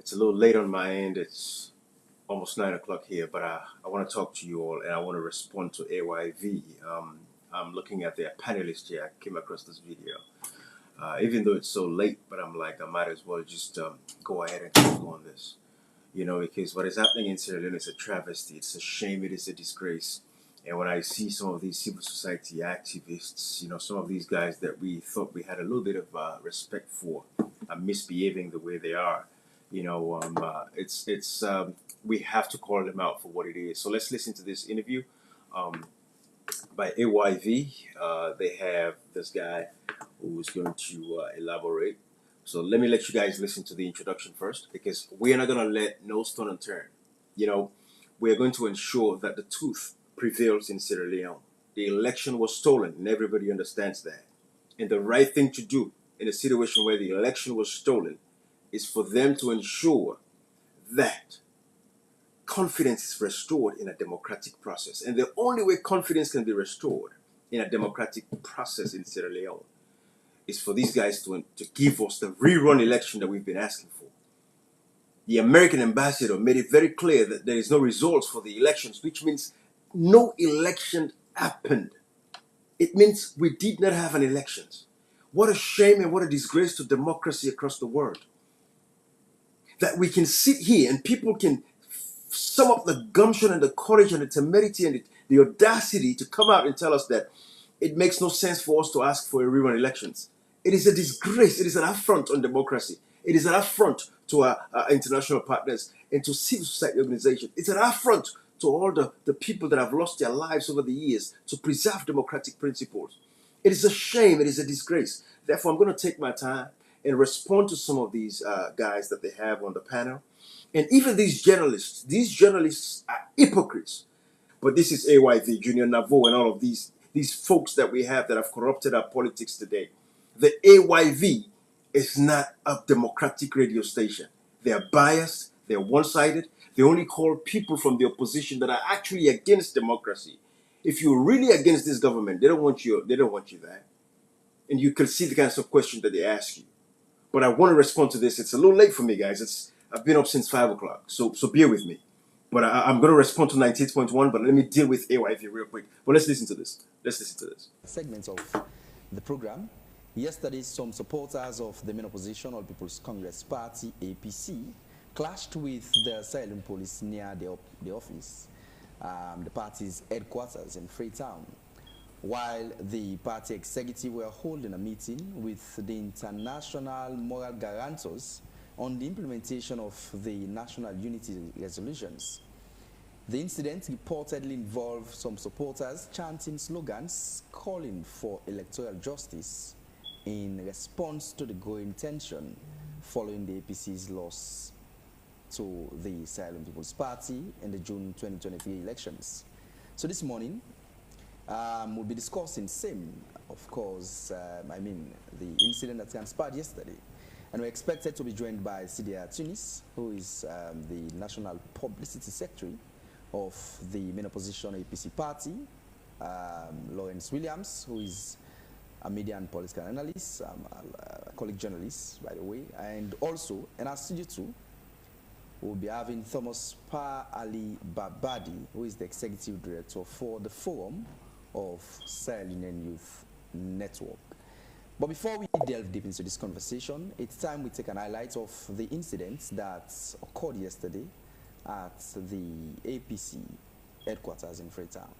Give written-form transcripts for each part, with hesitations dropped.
It's a little late on my end. It's almost 9 o'clock here, but I want to talk to you all and I want to respond to AYV. I'm looking at their panelist here. I came across this video. Even though it's so late, but I'm like, I might as well just go ahead and talk on this. Because what is happening in Sierra Leone is a travesty. It's a shame. It is a disgrace. And when I see some of these civil society activists, some of these guys that we thought we had a little bit of respect for are misbehaving the way they are, we have to call them out for what it is. So let's listen to this interview by AYV. They have this guy who is going to elaborate. So let me let you guys listen to the introduction first, because we are not going to let no stone unturned. We are going to ensure that the truth prevails in Sierra Leone. The election was stolen, and everybody understands that. And the right thing to do in a situation where the election was stolen is for them to ensure that confidence is restored in a democratic process. And the only way confidence can be restored in a democratic process in Sierra Leone is for these guys to give us the rerun election that we've been asking for. The American ambassador made it very clear that there is no results for the elections, which means no election happened. It means we did not have an election. What a shame and what a disgrace to democracy across the world. That we can sit here and people can sum up the gumption and the courage and the temerity and the audacity to come out and tell us that it makes no sense for us to ask for a rerun elections. It is a disgrace. It is an affront on democracy. It is an affront to our international partners and to civil society organizations. It's an affront to all the people that have lost their lives over the years to preserve democratic principles. It is a shame. It is a disgrace. Therefore, I'm going to take my time and respond to some of these guys that they have on the panel. And even these journalists are hypocrites. But this is AYV, Junior Navo, and all of these folks that we have that have corrupted our politics today. The AYV is not a democratic radio station. They are biased. They are one-sided. They only call people from the opposition that are actually against democracy. If you're really against this government, they don't want you there. And you can see the kinds of questions that they ask you. But I want to respond to this. It's a little late for me, guys. I've been up since 5 o'clock, so bear with me. But I'm going to respond to 98.1, but let me deal with AYV real quick. But let's listen to this. Segments of the program. Yesterday, some supporters of the main opposition, All People's Congress Party, APC, clashed with the Sierra police near the office, the party's headquarters in Freetown, while the party executive were holding a meeting with the international moral guarantors on the implementation of the national unity resolutions. The incident reportedly involved some supporters chanting slogans calling for electoral justice in response to the growing tension following the APC's loss to the Sierra People's Party in the June 2023 elections. So this morning, we'll be discussing of course, the incident that transpired yesterday. And we're expected to be joined by Sidia Tunis, who is the National Publicity Secretary of the main opposition APC party, Lawrence Williams, who is a media and political analyst, a colleague journalist, by the way, and also in our studio too, we'll be having Thomas Pa Ali Babadi, who is the executive director for the Forum of Sierra Leonean Youth Network. But before we delve deep into this conversation, it's time we take an highlight of the incident that occurred yesterday at the APC headquarters in Freetown.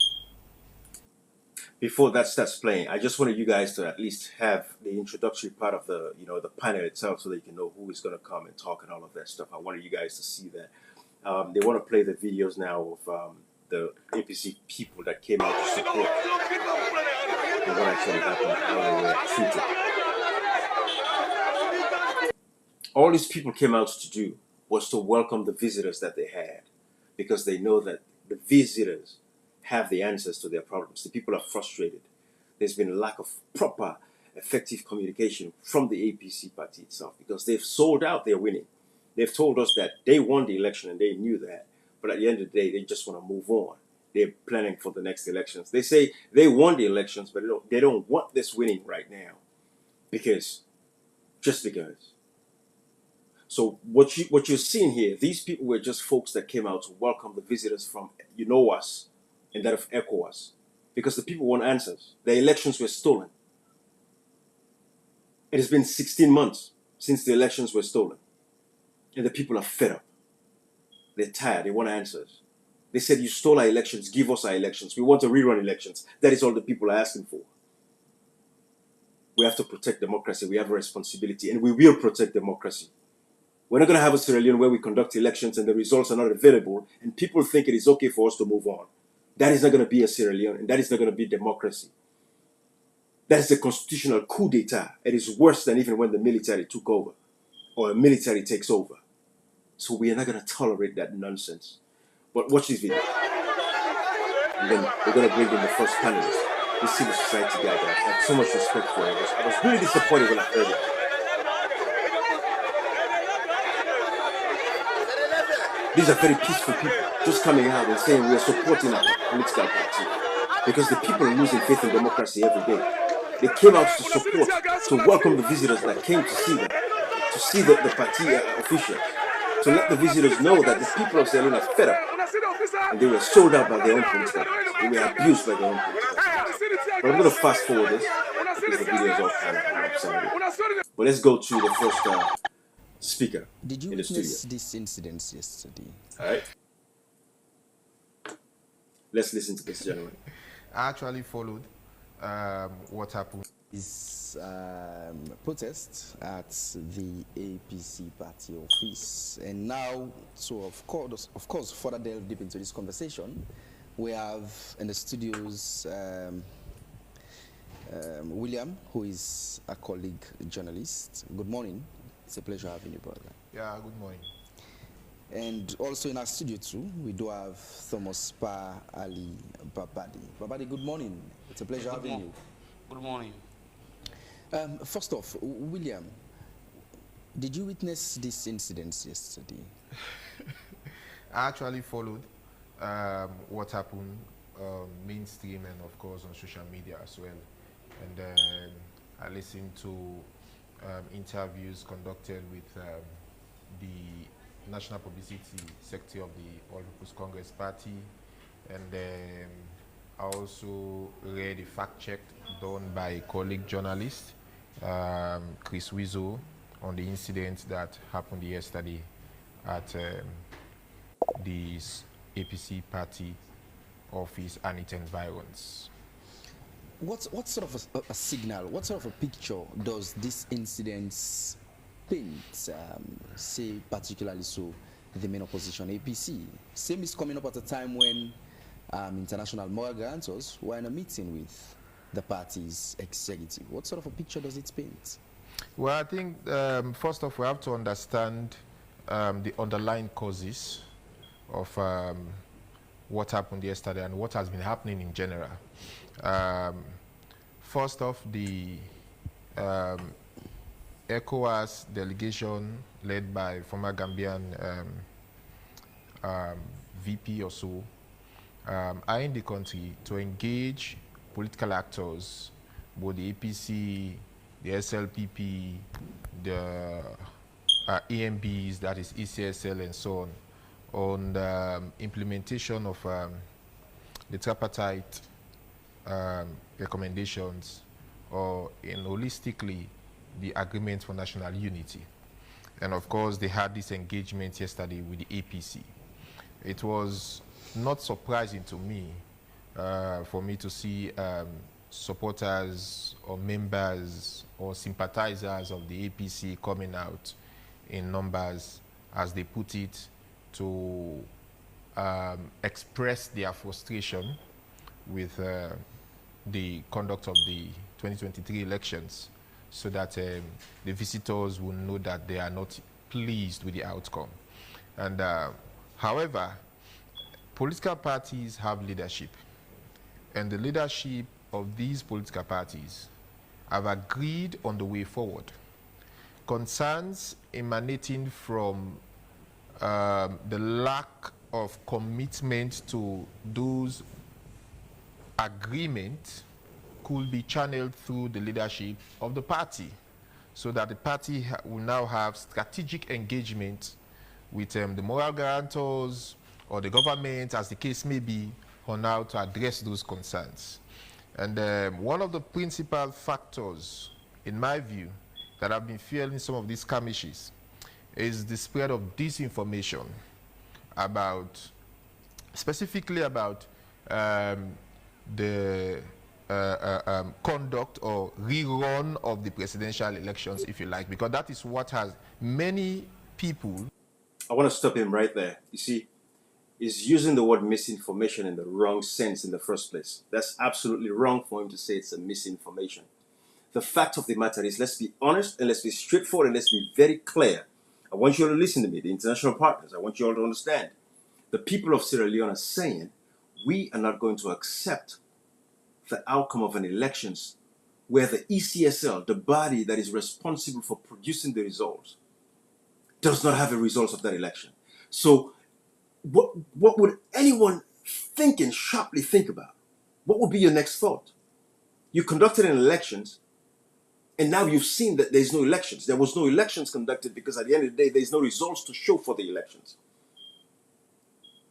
Before that starts playing, I just wanted you guys to at least have the introductory part of the panel itself, so that you can know who is going to come and talk and all of that stuff. I wanted you guys to see that. They want to play the videos now of the APC people that came out to support and what actually happened, how they were treated. All these people came out to do was to welcome the visitors that they had, because they know that the visitors have the answers to their problems. The people are frustrated. There's been a lack of proper, effective communication from the APC party itself, because they've sold out their winning. They've told us that they won the election and they knew that, but at the end of the day, they just want to move on. They're planning for the next elections. They say they won the elections, but they don't want this winning right now, just because. So what you're seeing here, these people were just folks that came out to welcome the visitors from us and that of ECOWAS, because the people want answers. Their elections were stolen. It has been 16 months since the elections were stolen, and the people are fed up. They're tired. They want answers. They said, "You stole our elections. Give us our elections. We want to rerun elections." That is all the people are asking for. We have to protect democracy. We have a responsibility, and we will protect democracy. We're not going to have a Sierra Leone where we conduct elections and the results are not available and people think it is okay for us to move on. That is not going to be a Sierra Leone, and that is not going to be democracy. That is a constitutional coup d'etat. It is worse than even when the military took over or a military takes over. So we are not going to tolerate that nonsense. But watch this video. And then we're going to bring in the first panelist, this civil society guy that I have so much respect for. I was really disappointed when I heard it. These are very peaceful people just coming out and saying we are supporting our political party because the people are losing faith in democracy every day. They came out to support, to welcome the visitors that came to see them, to see the party officials, to let the visitors know that the people of Sierra Leone are fed up and they were sold out by their own political parties. They were abused by their own political parties. But I'm going to fast forward this because the video is all kind of But let's go to the first speaker. Did you witness this incident yesterday? All right. Let's listen to this gentleman. I actually followed what happened. Is protest at the APC party office, and now, so of course, further delve deep into this conversation, we have in the studios William, who is a colleague journalist. Good morning. It's a pleasure having you, brother. Yeah, good morning. And also in our studio too, we do have Thomas Pa Ali Babadi. Babadi, good morning. It's a pleasure having you. Good morning. First off, William, did you witness these incidents yesterday? I actually followed what happened mainstream and of course on social media as well. And then I listened to interviews conducted with the National Publicity Secretary of the All People's Congress Party, and then I also read a fact check done by a colleague journalist, Chris Wizo, on the incident that happened yesterday at the APC party office and its environs. What sort of a signal, what sort of a picture does this incident paint, say particularly so the main opposition APC? Same is coming up at a time when international moral guarantors were in a meeting with the party's executive. What sort of a picture does it paint? Well, I think first off we have to understand the underlying causes of what happened yesterday and what has been happening in general. First off, the ECOWAS delegation led by former Gambian VP or so are in the country to engage political actors, both the APC, the SLPP, the EMBs, that is ECSL and so on the implementation of the tripartite recommendations, or holistically the agreement for national unity. And of course they had this engagement yesterday with the APC. It was not surprising to me for me to see supporters or members or sympathizers of the APC coming out in numbers, as they put it, to express their frustration with the conduct of the 2023 elections, so that the visitors will know that they are not pleased with the outcome. And however, political parties have leadership, and the leadership of these political parties have agreed on the way forward. Concerns emanating from the lack of commitment to those agreements could be channeled through the leadership of the party. so that the party will now have strategic engagement with the moral guarantors or the government, as the case may be, on how to address those concerns. And one of the principal factors, in my view, that have been fueling some of these skirmishes is the spread of disinformation about, specifically about the conduct or rerun of the presidential elections, if you like, because that is what has many people. I want to stop him right there. You see, he's using the word misinformation in the wrong sense in the first place. That's absolutely wrong for him to say it's a misinformation. The fact of the matter is, let's be honest and let's be straightforward and let's be very clear. I want you all to listen to me, the international partners. I want you all to understand. The people of Sierra Leone are saying, we are not going to accept the outcome of an elections where the ECSL, the body that is responsible for producing the results, does not have the results of that election. So what would anyone thinking sharply think about? What would be your next thought? You conducted an elections, and now you've seen that there's no elections. There was no elections conducted because at the end of the day, there's no results to show for the elections.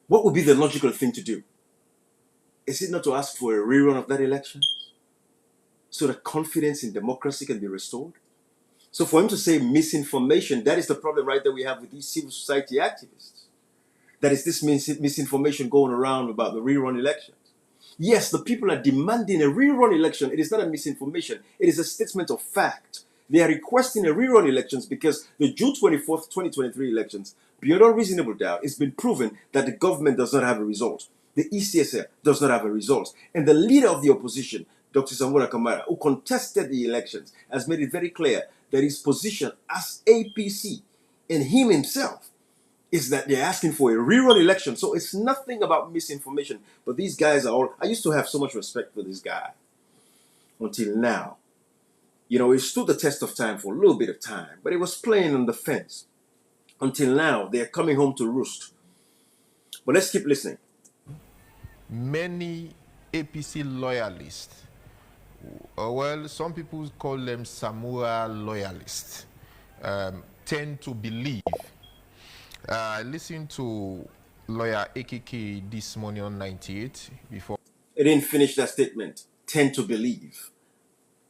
What would be the logical thing to do? Is it not to ask for a rerun of that election so that confidence in democracy can be restored? So for him to say misinformation, that is the problem right there we have with these civil society activists. That is this misinformation going around about the rerun elections. Yes, the people are demanding a rerun election. It is not a misinformation. It is a statement of fact. They are requesting a rerun elections because the June 24th, 2023 elections, beyond all reasonable doubt, it's been proven that the government does not have a result. The ECSL does not have a result. And the leader of the opposition, Dr. Samura Kamara, who contested the elections, has made it very clear that his position as APC and him himself is that they're asking for a rerun election. So it's nothing about misinformation. But these guys are all... I used to have so much respect for this guy until now. You know, it stood the test of time for a little bit of time, but it was playing on the fence. Until now, they're coming home to roost. But let's keep listening. Many APC loyalists, well, some people call them Samura loyalists, tend to believe. I listened to lawyer AKK this morning on 98 before. It didn't finish that statement. Tend to believe.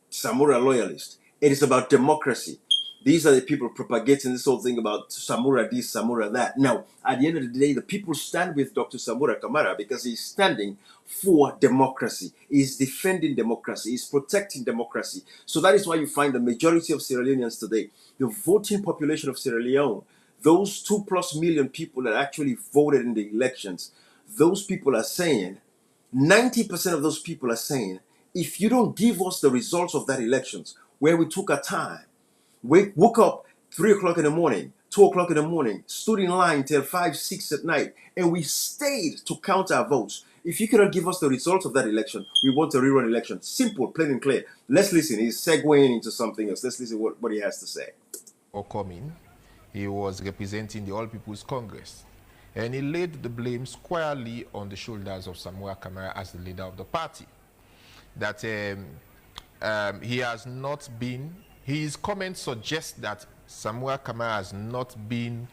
Samura loyalists. It is about democracy. These are the people propagating this whole thing about Samura this, Samura that. Now, at the end of the day, the people stand with Dr. Samura Kamara because he's standing for democracy. He's defending democracy. He's protecting democracy. So that is why you find the majority of Sierra Leoneans today, the voting population of Sierra Leone, those 2+ million people that actually voted in the elections, those people are saying, 90% of those people are saying, if you don't give us the results of that elections, where we took our time, woke up 3 o'clock in the morning, 2 o'clock in the morning, stood in line till 5, 6 at night, and we stayed to count our votes. If you cannot give us the results of that election, we want a rerun election. Simple, plain and clear. Let's listen. He's segueing into something else. Let's listen what he has to say. Or coming, he was representing the All People's Congress, and he laid the blame squarely on the shoulders of Samura Kamara as the leader of the party. That he has not been... His comments suggest that Samura Kamara has not been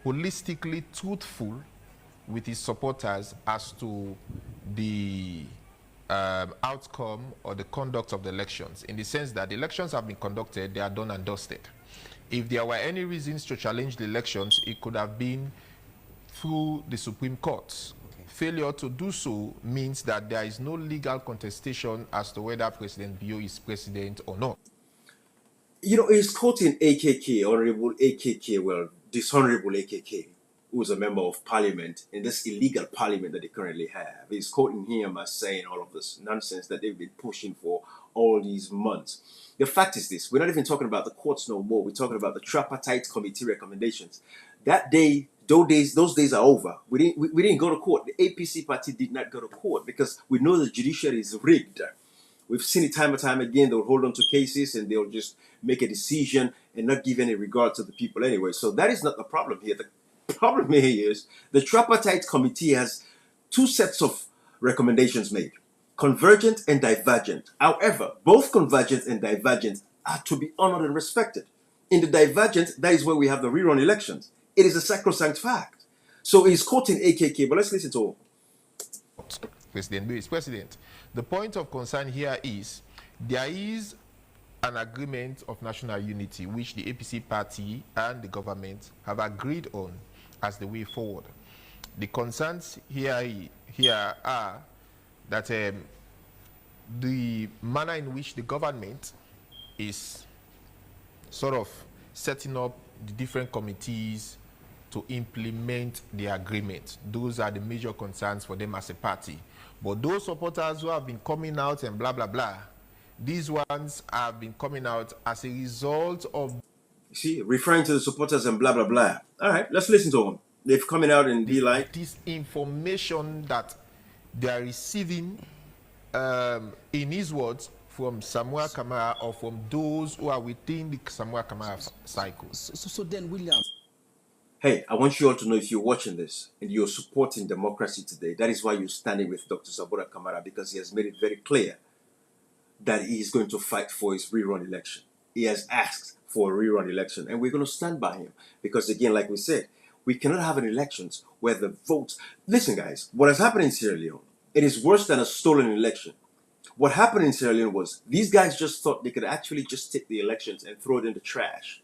holistically truthful with his supporters as to the outcome or the conduct of the elections, in the sense that the elections have been conducted, they are done and dusted. If there were any reasons to challenge the elections, it could have been through the Supreme Court. Failure to do so means that there is no legal contestation as to whether President Bio is president or not. You know, he's quoting AKK, Honorable AKK, well, dishonorable AKK, who is a member of parliament in this illegal parliament that they currently have. He's quoting him as saying all of this nonsense that they've been pushing for all these months. The fact is this, we're not even talking about the courts no more. We're talking about the tripartite committee recommendations. That day, those days are over. We didn't go to court. The APC party did not go to court because we know the judiciary is rigged. We've seen it time and time again. They'll hold on to cases and they'll just make a decision and not give any regard to the people anyway. So that is not the problem here. The problem here is the tripartite committee has 2 sets of recommendations made, convergent and divergent. However, both convergent and divergent are to be honored and respected. In the divergence, that is where we have the rerun elections. It is a sacrosanct fact. So he's quoting AKK, but let's listen to him. President Bill is president. The point of concern here is there is an agreement of national unity which the APC party and the government have agreed on as the way forward. The concerns here are that the manner in which the government is sort of setting up the different committees to implement the agreement. Those are the major concerns for them as a party. But those supporters who have been coming out and blah, blah, blah, these ones have been coming out as a result of... See, referring to the supporters and blah, blah, blah. All right, let's listen to them. They've coming out and be like... This information that they are receiving, in his words, from Samuel Kamara or from those who are within the Samuel Kamara cycle. So then, William... Hey, I want you all to know, if you're watching this and you're supporting democracy today, that is why you're standing with Dr. Sabura Kamara, because he has made it very clear that he is going to fight for his rerun election. He has asked for a rerun election, and we're going to stand by him. Because again, like we said, we cannot have an elections where the votes... Listen, guys, what has happened in Sierra Leone, it is worse than a stolen election. What happened in Sierra Leone was these guys just thought they could actually just take the elections and throw it in the trash.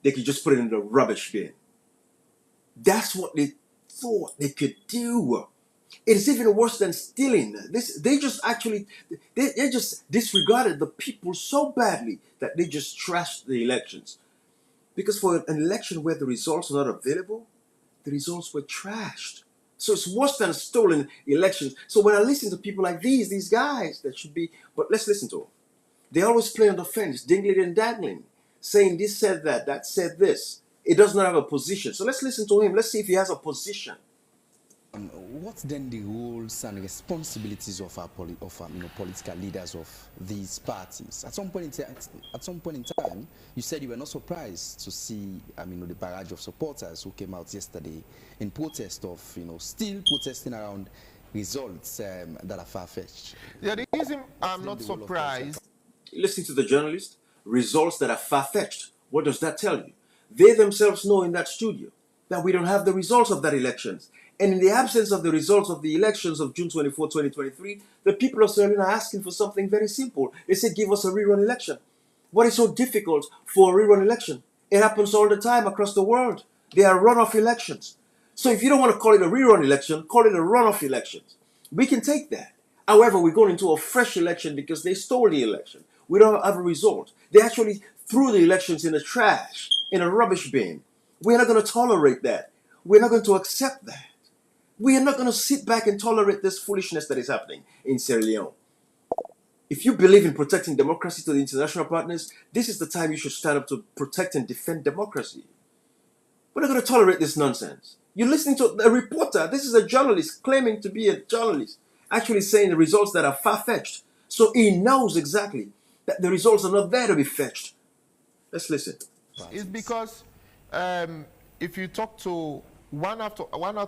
They could just put it in the rubbish bin. That's what they thought they could do. It is even worse than stealing. They just disregarded the people so badly that they just trashed the elections. Because for an election where the results are not available, the results were trashed. So it's worse than stolen elections. So when I listen to people like these guys that should be, but let's listen to them. They always play on the fence, dingling and dangling, saying this said that said this. It does not have a position. So let's listen to him. Let's see if he has a position. What's then the roles and responsibilities of our political leaders of these parties? At some point in time, you said you were not surprised to see, the barrage of supporters who came out yesterday in protest of, still protesting around results that are far-fetched. Yeah, the reason I'm not surprised. Listening to the journalist, results that are far-fetched. What does that tell you? They themselves know in that studio that we don't have the results of that elections. And in the absence of the results of the elections of June 24, 2023, the people of Sierra Leone are asking for something very simple. They said, give us a rerun election. What is so difficult for a rerun election? It happens all the time across the world. There are runoff elections. So if you don't want to call it a rerun election, call it a runoff elections. We can take that. However, we're going into a fresh election because they stole the election. We don't have a result. They actually threw the elections in the trash, in a rubbish bin. We're not going to tolerate that. We're not going to accept that. We are not going to sit back and tolerate this foolishness that is happening in Sierra Leone. If you believe in protecting democracy to the international partners, this is the time you should stand up to protect and defend democracy. We're not going to tolerate this nonsense. You're listening to a reporter. This is a journalist claiming to be a journalist, actually saying the results that are far-fetched. So he knows exactly that the results are not there to be fetched. Let's listen. It's because if you talk to one out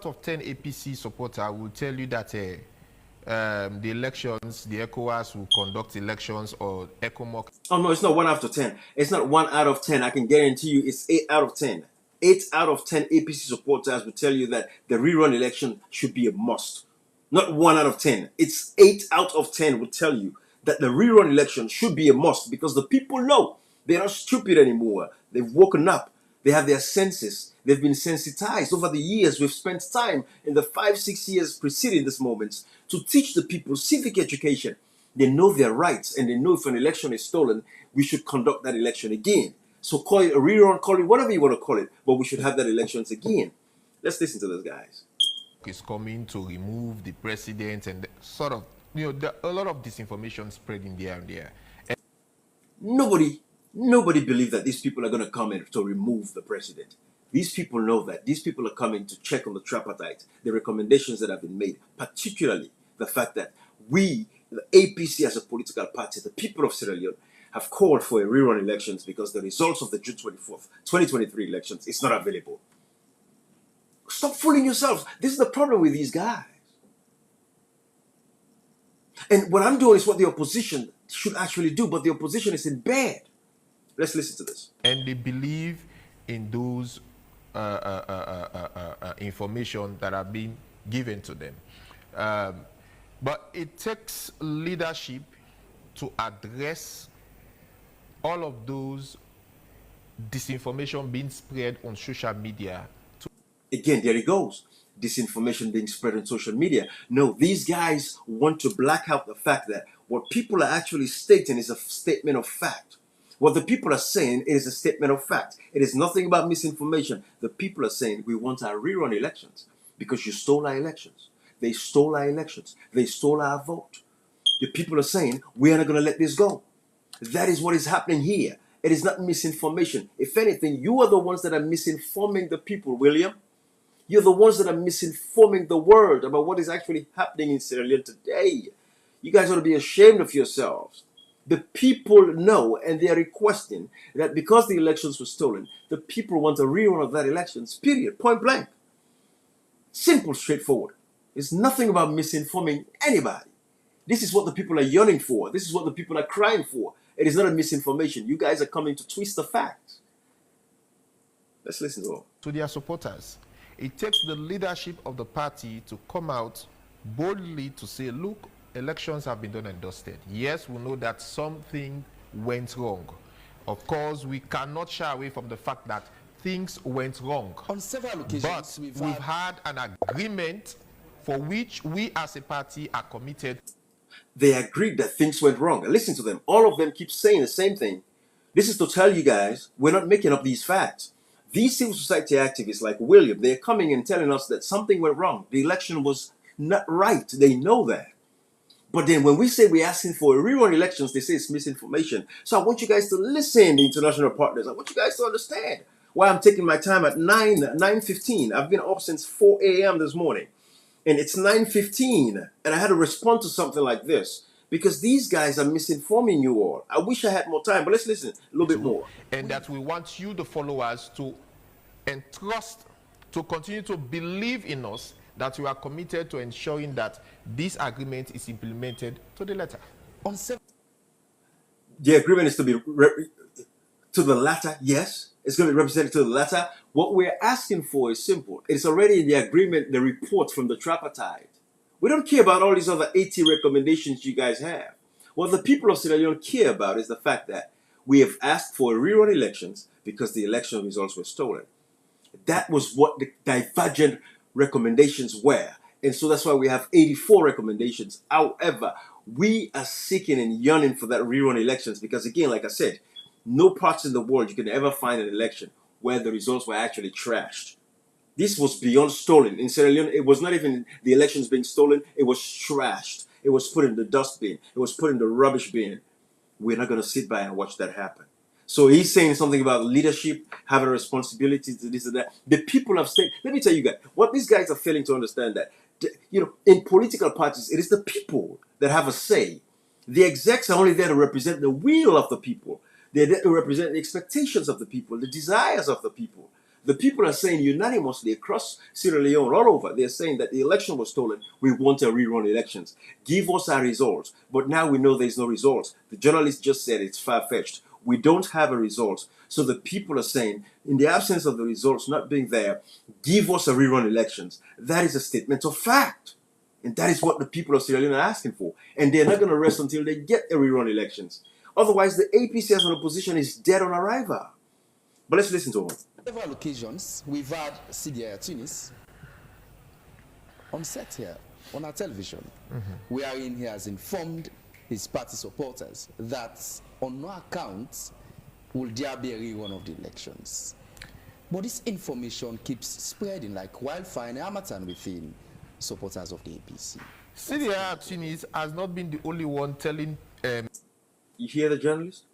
of 10 APC supporter will tell you that the elections, the ECOWAS will conduct elections or ECOMOC. Oh no, it's not 1 out of 10. It's not 1 out of 10. I can guarantee you it's 8 out of 10. 8 out of 10 APC supporters will tell you that the rerun election should be a must. Not 1 out of 10. It's 8 out of 10 will tell you that the rerun election should be a must because the people know they're not stupid anymore. They've woken up. They have their senses. They've been sensitized. Over the years, we've spent time in the 5-6 years preceding this moment to teach the people civic education. They know their rights and they know if an election is stolen, we should conduct that election again. So call it a rerun, call it whatever you want to call it, but we should have that elections again. Let's listen to those guys. Is coming to remove the president and sort of, there are a lot of disinformation spreading there and there. And Nobody believes that these people are going to come in to remove the president. These people know that. These people are coming to check on the tripartite, the recommendations that have been made, particularly the fact that we, the APC as a political party, the people of Sierra Leone, have called for a rerun elections because the results of the June 24th, 2023 elections is not available. Stop fooling yourselves. This is the problem with these guys. And what I'm doing is what the opposition should actually do, but the opposition is in bed. Let's listen to this. And they believe in those information that are being given to them. But it takes leadership to address all of those disinformation being spread on social media. Again, there it goes. Disinformation being spread on social media. No, these guys want to black out the fact that what people are actually stating is a statement of fact. What the people are saying is a statement of fact. It is nothing about misinformation. The people are saying we want our rerun elections because you stole our elections. They stole our elections. They stole our vote. The people are saying we are not going to let this go. That is what is happening here. It is not misinformation. If anything, you are the ones that are misinforming the people, William. You're the ones that are misinforming the world about what is actually happening in Sierra Leone today. You guys ought to be ashamed of yourselves. The people know, and they are requesting that because the elections were stolen, the people want a rerun of that elections, period, point blank. Simple, straightforward. It's nothing about misinforming anybody. This is what the people are yearning for. This is what the people are crying for. It is not a misinformation. You guys are coming to twist the facts. Let's listen to them. To their supporters. It takes the leadership of the party to come out boldly to say, look, elections have been done and dusted. Yes, we know that something went wrong. Of course, we cannot shy away from the fact that things went wrong. On several occasions, but we've had an agreement for which we as a party are committed. They agreed that things went wrong. And listen to them. All of them keep saying the same thing. This is to tell you guys, we're not making up these facts. These civil society activists like William, they're coming and telling us that something went wrong. The election was not right. They know that. But then when we say we're asking for a rerun elections, they say it's misinformation. So I want you guys to listen, the international partners. I want you guys to understand why I'm taking my time at 9:15. I've been up since 4 a.m. this morning. And it's 9:15. And I had to respond to something like this. Because these guys are misinforming you all. I wish I had more time, but let's listen a little bit more. And that we want you, the followers, to entrust, to continue to believe in us, that we are committed to ensuring that this agreement is implemented to the letter. The agreement is to be to the letter, yes. It's going to be represented to the letter. What we're asking for is simple. It's already in the agreement, the report from the tripartite. We don't care about all these other 80 recommendations you guys have. What the people of Sierra Leone care about is the fact that we have asked for rerun elections because the election results were stolen. That was what the divergent recommendations were. And so that's why we have 84 recommendations. However, we are seeking and yearning for that rerun elections because, again, like I said, no parts in the world you can ever find an election where the results were actually trashed. This was beyond stolen. In Sierra Leone, it was not even the elections being stolen. It was trashed. It was put in the dustbin. It was put in the rubbish bin. We're not going to sit by and watch that happen. So he's saying something about leadership, having a responsibility to this and that. The people have stayed. Let me tell you guys, what these guys are failing to understand that, in political parties, it is the people that have a say. The execs are only there to represent the will of the people. They're there to represent the expectations of the people, the desires of the people. The people are saying unanimously across Sierra Leone, all over, they're saying that the election was stolen. We want a rerun elections. Give us our results. But now we know there's no results. The journalist just said it's far-fetched. We don't have a result. So the people are saying, in the absence of the results not being there, give us a rerun elections. That is a statement of fact. And that is what the people of Sierra Leone are asking for. And they're not going to rest until they get a rerun elections. Otherwise, the APC as an opposition is dead on arrival. But let's listen to him. On several occasions, we've had CDI Tunis on set here, on our television, wherein he has informed his party supporters that on no account will there be a rerun of the elections. But this information keeps spreading like wildfire in Hamilton within supporters of the APC. CDI Tunis has not been the only one telling... You hear the journalist?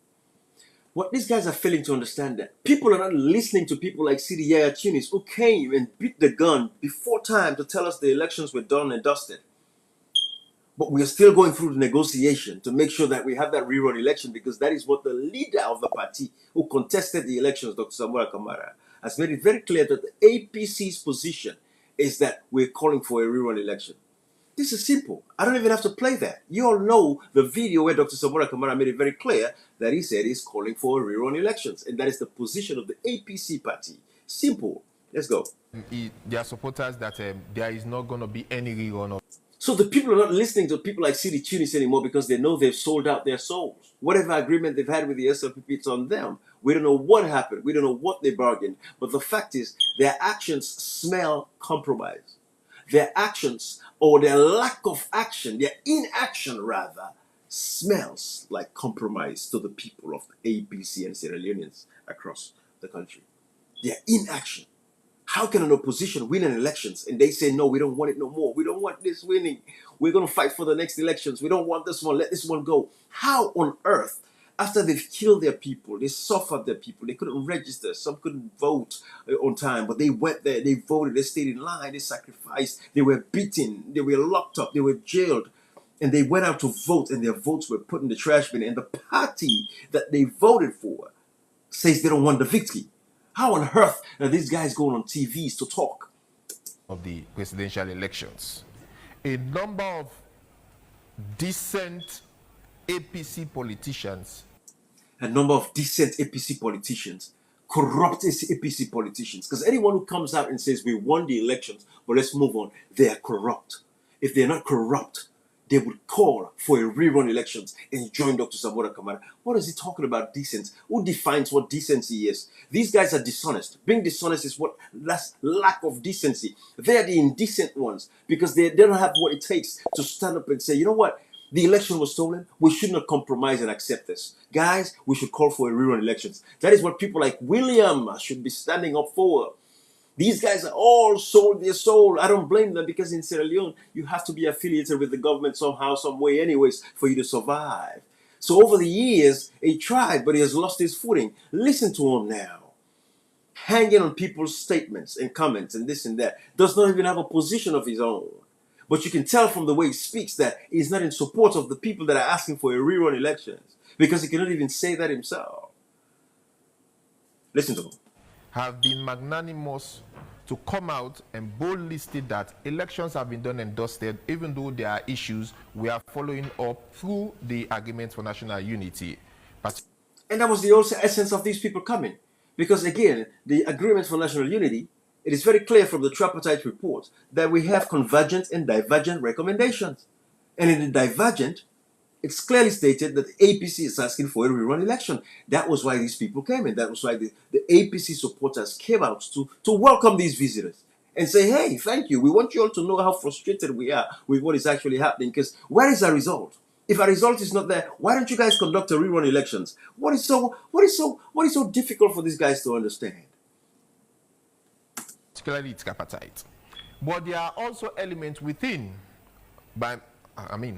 What these guys are failing to understand that people are not listening to people like Sidi Yaya Tunis who came and beat the gun before time to tell us the elections were done and dusted. But we are still going through the negotiation to make sure that we have that rerun election because that is what the leader of the party who contested the elections, Dr. Samuel Kamara, has made it very clear that the APC's position is that we're calling for a rerun election. This is simple. I don't even have to play that. You all know the video where Dr. Samora Kamara made it very clear that he said he's calling for rerun elections, and that is the position of the APC party. Simple. Let's go. Their supporters that there is not going to be any rerun of. So the people are not listening to people like City Tunis anymore because they know they've sold out their souls. Whatever agreement they've had with the SLPP, it's on them. We don't know what happened. We don't know what they bargained. But the fact is, their actions smell compromise. Their actions, or their lack of action, their inaction rather, smells like compromise to the people of the APC and Sierra Leoneans across the country. Their inaction. How can an opposition win an elections and they say, no, we don't want it no more. We don't want this winning. We're going to fight for the next elections. We don't want this one. Let this one go. How on earth, after they've killed their people, they suffered their people, they couldn't register, some couldn't vote on time, but they went there, they voted, they stayed in line, they sacrificed, they were beaten, they were locked up, they were jailed, and they went out to vote and their votes were put in the trash bin, and the party that they voted for says they don't want the victory. How on earth are these guys going on TVs to talk? Of the presidential elections. A number of decent APC politicians. A number of decent APC politicians, corrupt APC politicians. Because anyone who comes out and says we won the elections, but let's move on, they are corrupt. If they're not corrupt, they would call for a rerun elections and join Dr. Samora Kamara. What is he talking about decent? Who defines what decency is? These guys are dishonest. Being dishonest is what that's lack of decency. They're the indecent ones because they don't have what it takes to stand up and say, you know what? The election was stolen. We should not compromise and accept this. Guys, we should call for a rerun elections. That is what people like William should be standing up for. These guys are all sold their soul. I don't blame them because in Sierra Leone, you have to be affiliated with the government somehow, some way anyways, for you to survive. So over the years, he tried, but he has lost his footing. Listen to him now. Hanging on people's statements and comments and this and that. Does not even have a position of his own. But you can tell from the way he speaks that he's not in support of the people that are asking for a rerun elections because he cannot even say that himself. Listen to him. Have been magnanimous to come out and boldly state that elections have been done and dusted, even though there are issues we are following up through the Agreement for National Unity. And that was the also essence of these people coming. Because again, the Agreement for National Unity, it is very clear from the tripartite report that we have convergent and divergent recommendations. And in the divergent, it's clearly stated that the APC is asking for a rerun election. That was why these people came in. That was why the APC supporters came out to welcome these visitors and say, hey, thank you. We want you all to know how frustrated we are with what is actually happening because where is our result? If our result is not there, why don't you guys conduct a rerun elections? What is so difficult for these guys to understand? Particularly its appetite. But there are also elements within, my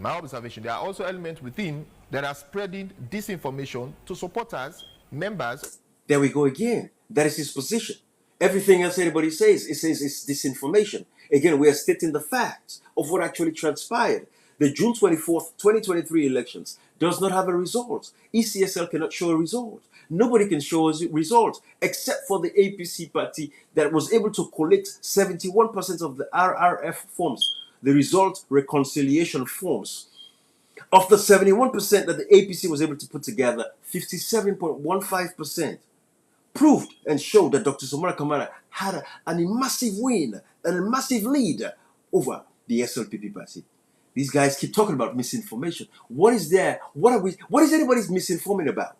observation, there are also elements within that are spreading disinformation to supporters, members. There we go again. That is his position. Everything else anybody says, it says it's disinformation. Again, we are stating the facts of what actually transpired. The June 24th, 2023 elections does not have a result. ECSL cannot show a result. Nobody can show a result except for the APC party that was able to collect 71% of the RRF forms, the result reconciliation forms. Of the 71% that the APC was able to put together, 57.15% proved and showed that Dr. Samora Kamara had a massive win and a massive lead over the SLPP party. These guys keep talking about misinformation. What is there? What is anybody misinforming about?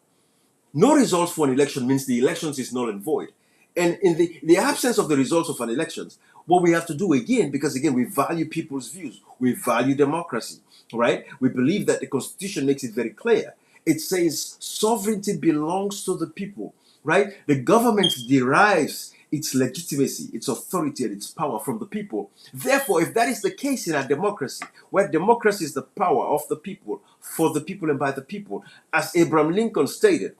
No results for an election means the elections is null and void. And in the absence of the results of an elections, what we have to do again, because again, we value people's views. We value democracy, right? We believe that the Constitution makes it very clear. It says sovereignty belongs to the people, right? The government derives its legitimacy, its authority, and its power from the people. Therefore, if that is the case in our democracy, where democracy is the power of the people, for the people and by the people, as Abraham Lincoln stated,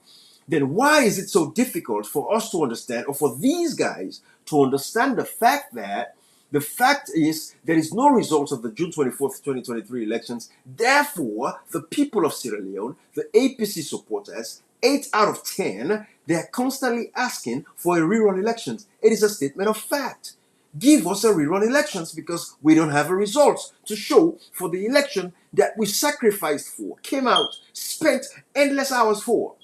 then why is it so difficult for us to understand, or for these guys to understand the fact that the fact is there is no result of the June 24th, 2023 elections. Therefore, the people of Sierra Leone, the APC supporters, 8 out of 10, they are constantly asking for a rerun elections. It is a statement of fact. Give us a rerun elections because we don't have a result to show for the election that we sacrificed for, came out, spent endless hours for,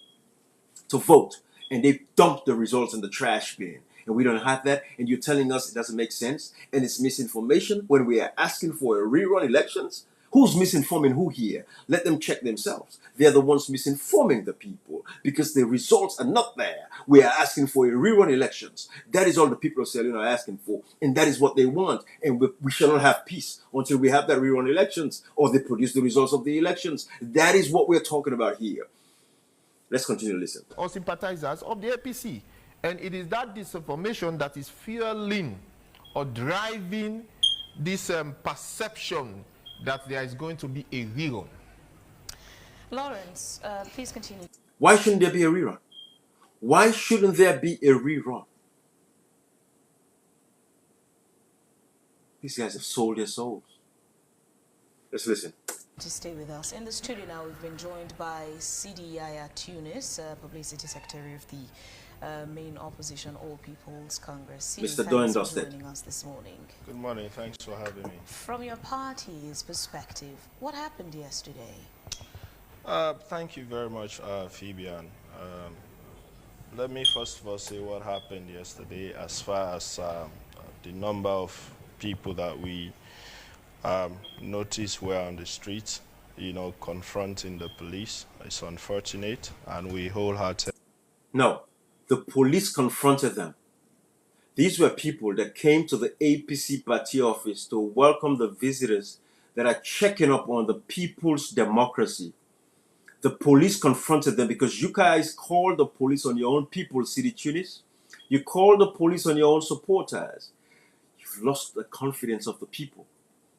to vote. And they dumped the results in the trash bin. And we don't have that. And you're telling us it doesn't make sense and it's misinformation when we are asking for a rerun elections? Who's misinforming who here? Let them check themselves. They're the ones misinforming the people because the results are not there. We are asking for a rerun elections. That is all the people of Sierra Leone are asking for. And that is what they want. And we shall not have peace until we have that rerun elections or they produce the results of the elections. That is what we're talking about here. Let's continue to listen. Or sympathizers of the APC. And it is that disinformation that is fueling or driving this perception that there is going to be a rerun. Lawrence, please continue. Why shouldn't there be a rerun? Why shouldn't there be a rerun? These guys have sold their souls. Let's listen. To stay with us. In the studio now, we've been joined by Sidi Yaya Tunis, Publicity Secretary of the main opposition All People's Congress. Sidi, Mr. Doan thanks for Dostet. joining us this morning. Good morning. Thanks for having me. From your party's perspective, what happened yesterday? Thank you very much, Phoebian. Let me first of all say what happened yesterday as far as the number of people that we noticed were on the streets, confronting the police. It's unfortunate, and we wholeheartedly... No, the police confronted them. These were people that came to the APC party office to welcome the visitors that are checking up on the people's democracy. The police confronted them because you guys called the police on your own people, City Tunis. You called the police on your own supporters. You've lost the confidence of the people.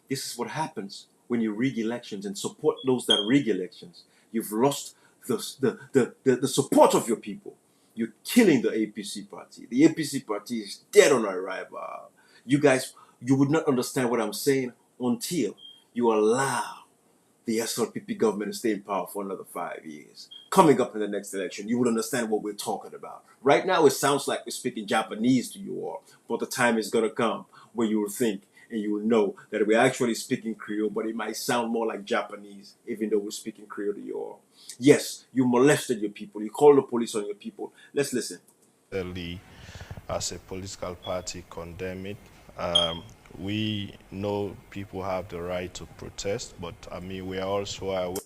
This is what happens when you rig elections and support those that rig elections. You've lost the support of your people. You're killing the APC party. The APC party is dead on arrival. You guys, you would not understand what I'm saying until you allow the SLPP government to stay in power for another 5 years. Coming up in the next election, you would understand what we're talking about. Right now, it sounds like we're speaking Japanese to you all, but the time is going to come where you will think and you will know that we're actually speaking Creole, but it might sound more like Japanese, even though we're speaking Creole to you all. Yes, you molested your people. You called the police on your people. Let's listen. As a political party, condemn it. We know people have the right to protest, but we are also aware.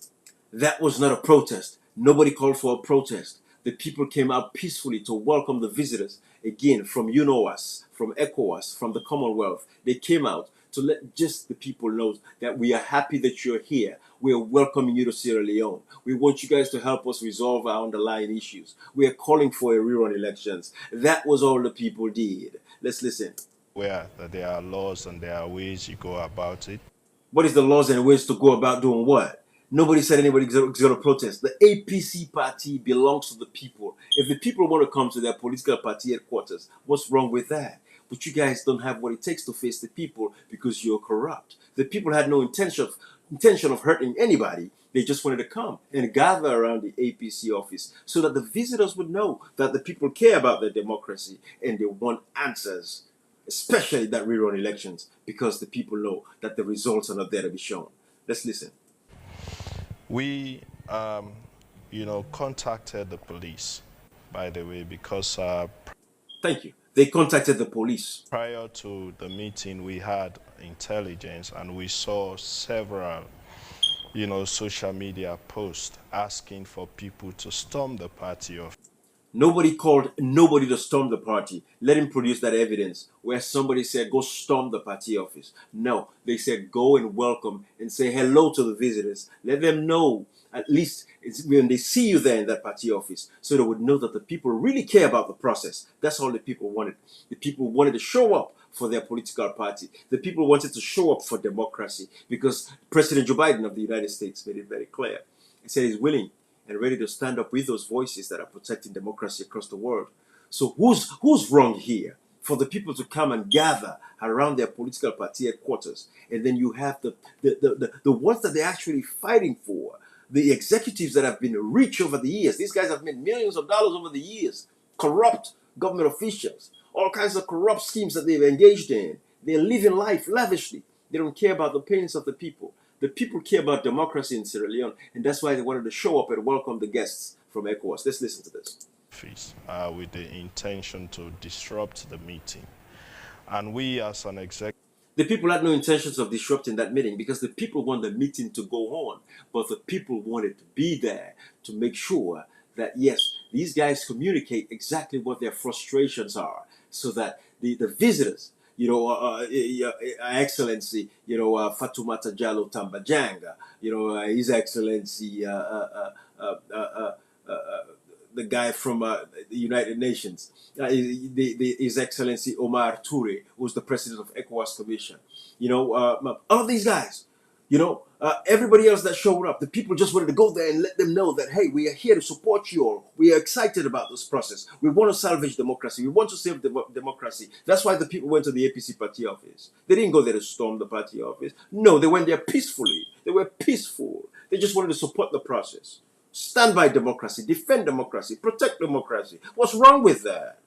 That was not a protest. Nobody called for a protest. The people came out peacefully to welcome the visitors, again, from UNOAS, from ECOWAS, from the Commonwealth. They came out to let just the people know that we are happy that you're here. We are welcoming you to Sierra Leone. We want you guys to help us resolve our underlying issues. We are calling for a rerun elections. That was all the people did. Let's listen. Aware that there are laws and there are ways you go about it. What is the laws and ways to go about doing what? Nobody said anybody's going to protest. The APC party belongs to the people. If the people want to come to their political party headquarters, what's wrong with that? But you guys don't have what it takes to face the people because you're corrupt. The people had no intention of hurting anybody. They just wanted to come and gather around the APC office so that the visitors would know that the people care about their democracy and they want answers, especially that rerun elections, because the people know that the results are not there to be shown. Let's listen. We, contacted the police, by the way, because... Thank you. They contacted the police. Prior to the meeting, we had intelligence and we saw several, social media posts asking for people to storm the party office. Nobody called nobody to storm the party. Let him produce that evidence where somebody said, go storm the party office. No, they said, go and welcome and say hello to the visitors. Let them know, at least when they see you there in that party office, so they would know that the people really care about the process. That's all the people wanted. The people wanted to show up for their political party. The people wanted to show up for democracy because President Joe Biden of the United States made it very clear. He said he's willing and ready to stand up with those voices that are protecting democracy across the world. So who's wrong here? For the people to come and gather around their political party headquarters, and then you have the ones that they're actually fighting for, the executives that have been rich over the years. These guys have made millions of dollars over the years, corrupt government officials, all kinds of corrupt schemes that they've engaged in. They're living life lavishly. They don't care about the pains of the people. The people care about democracy in Sierra Leone, and that's why they wanted to show up and welcome the guests from ECOWAS. Let's listen to this. With the intention to disrupt the meeting. And we as an executive... The people had no intentions of disrupting that meeting because the people want the meeting to go on, but the people wanted to be there to make sure that, yes, these guys communicate exactly what their frustrations are so that the visitors, Excellency, Fatoumata Jallo Tambajanga, His Excellency, the guy from the United Nations, His Excellency Omar Toure, who's the president of ECOWAS Commission. All of these guys, everybody else that showed up, the people just wanted to go there and let them know that, hey, we are here to support you all. We are excited about this process. We want to salvage democracy. We want to save democracy. That's why the people went to the APC party office. They didn't go there to storm the party office. No, they went there peacefully. They were peaceful. They just wanted to support the process. Stand by democracy, defend democracy, protect democracy. What's wrong with that?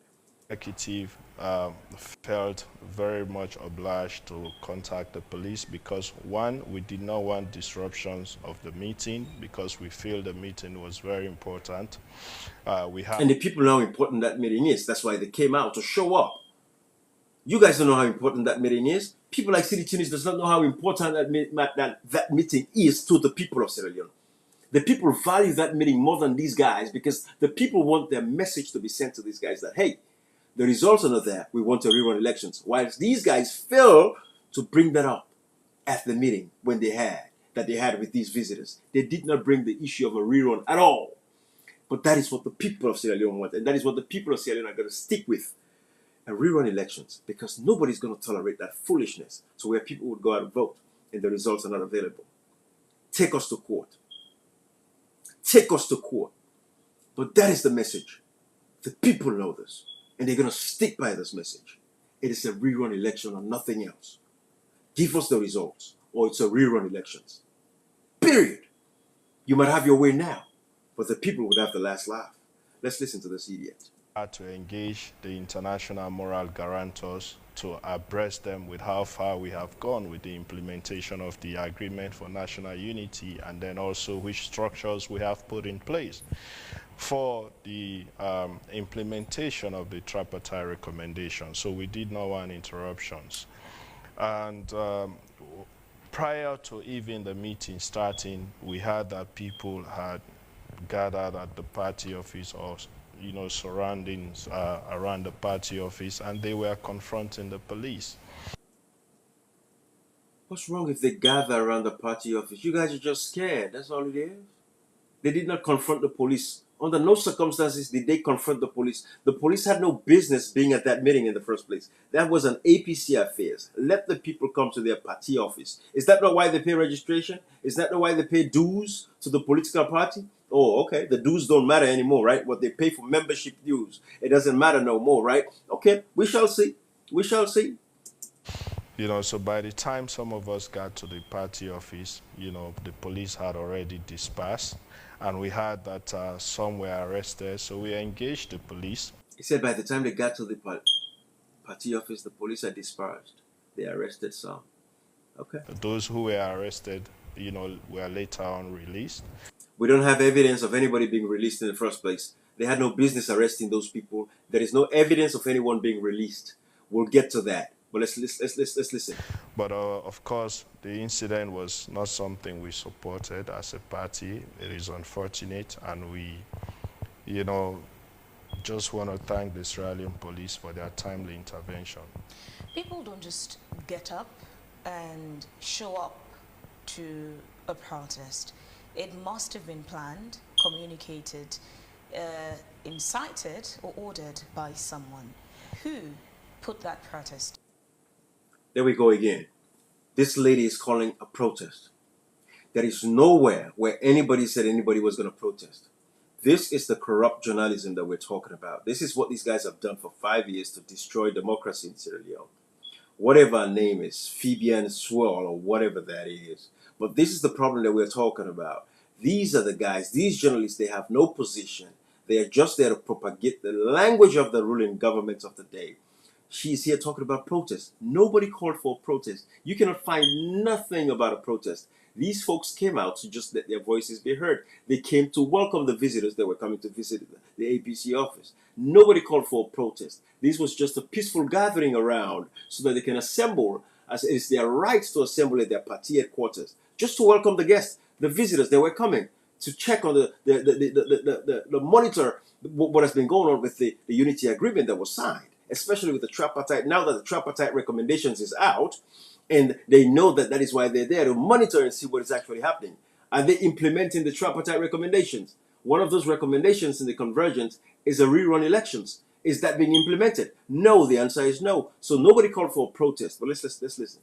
Executive felt very much obliged to contact the police because, one, we did not want disruptions of the meeting because we feel the meeting was very important. And the people know how important that meeting is. That's why they came out to show up. You guys don't know how important that meeting is. People like City Tunis does not know how important that meeting is to the people of Sierra Leone. The people value that meeting more than these guys because the people want their message to be sent to these guys that, hey, the results are not there. We want to rerun elections. Whilst these guys failed to bring that up at the meeting when they had with these visitors. They did not bring the issue of a rerun at all. But that is what the people of Sierra Leone want. And that is what the people of Sierra Leone are going to stick with. And rerun elections. Because nobody's going to tolerate that foolishness. So where people would go out and vote and the results are not available. Take us to court. Take us to court. But that is the message. The people know this. And they're going to stick by this message. It is a rerun election or nothing else. Give us the results or it's a rerun elections. Period. You might have your way now, but the people would have the last laugh. Let's listen to this idiot. To engage the international moral guarantors to abreast them with how far we have gone with the implementation of the Agreement for National Unity, and then also which structures we have put in place for the implementation of the tripartite recommendation. So we did not want interruptions. And prior to even the meeting starting, we heard that people had gathered at the party office or surroundings around the party office, and they were confronting the police. What's wrong if they gather around the party office? You guys are just scared. That's all it is. They did not confront the police. Under no circumstances did they confront the police. The police had no business being at that meeting in the first place. That was an APC affair. Let the people come to their party office. Is that not why they pay registration? Is that not why they pay dues to the political party? Oh, okay. The dues don't matter anymore, right? What they pay for membership dues. It doesn't matter no more, right? Okay, we shall see. We shall see. So by the time some of us got to the party office, the police had already dispersed. And we heard that some were arrested, so we engaged the police. He said by the time they got to the party office, the police had dispersed. They arrested some. Okay. Those who were arrested, were later on released. We don't have evidence of anybody being released in the first place. They had no business arresting those people. There is no evidence of anyone being released. We'll get to that. But let's listen. But of course, the incident was not something we supported as a party. It is unfortunate, and we, just want to thank the Australian police for their timely intervention. People don't just get up and show up to a protest. It must have been planned, communicated, incited, or ordered by someone. Who put that protest? There we go again. This lady is calling a protest. There is nowhere where anybody said anybody was going to protest. This is the corrupt journalism that we're talking about. This is what these guys have done for 5 years to destroy democracy in Sierra Leone. Whatever her name is, Fabian Swirl or whatever that is. But this is the problem that we're talking about. These are the guys, these journalists, they have no position. They are just there to propagate the language of the ruling government of the day. She's here talking about protest. Nobody called for a protest. You cannot find nothing about a protest. These folks came out to just let their voices be heard. They came to welcome the visitors that were coming to visit the APC office. Nobody called for a protest. This was just a peaceful gathering around so that they can assemble, as it is their right to assemble at their party headquarters, just to welcome the guests, the visitors that were coming, to check on the monitor what has been going on with the unity agreement that was signed, especially with the tripartite. Now that the tripartite recommendations is out, and they know that that is why they're there to monitor and see what is actually happening. Are they implementing the tripartite recommendations? One of those recommendations in the convergence is a rerun elections. Is that being implemented? No, the answer is no. So nobody called for a protest, but let's listen.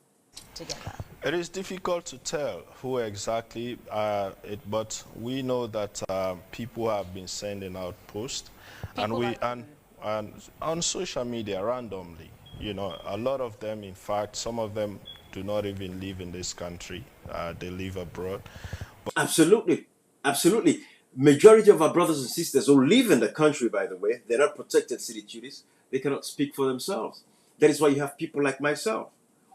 Together. It is difficult to tell who exactly, but we know that people have been sending out posts, and on social media randomly. You know, a lot of them, in fact, some of them do not even live in this country; they live abroad. Absolutely, absolutely. Majority of our brothers and sisters who live in the country, by the way, they're not protected city duties. They cannot speak for themselves. That is why you have people like myself.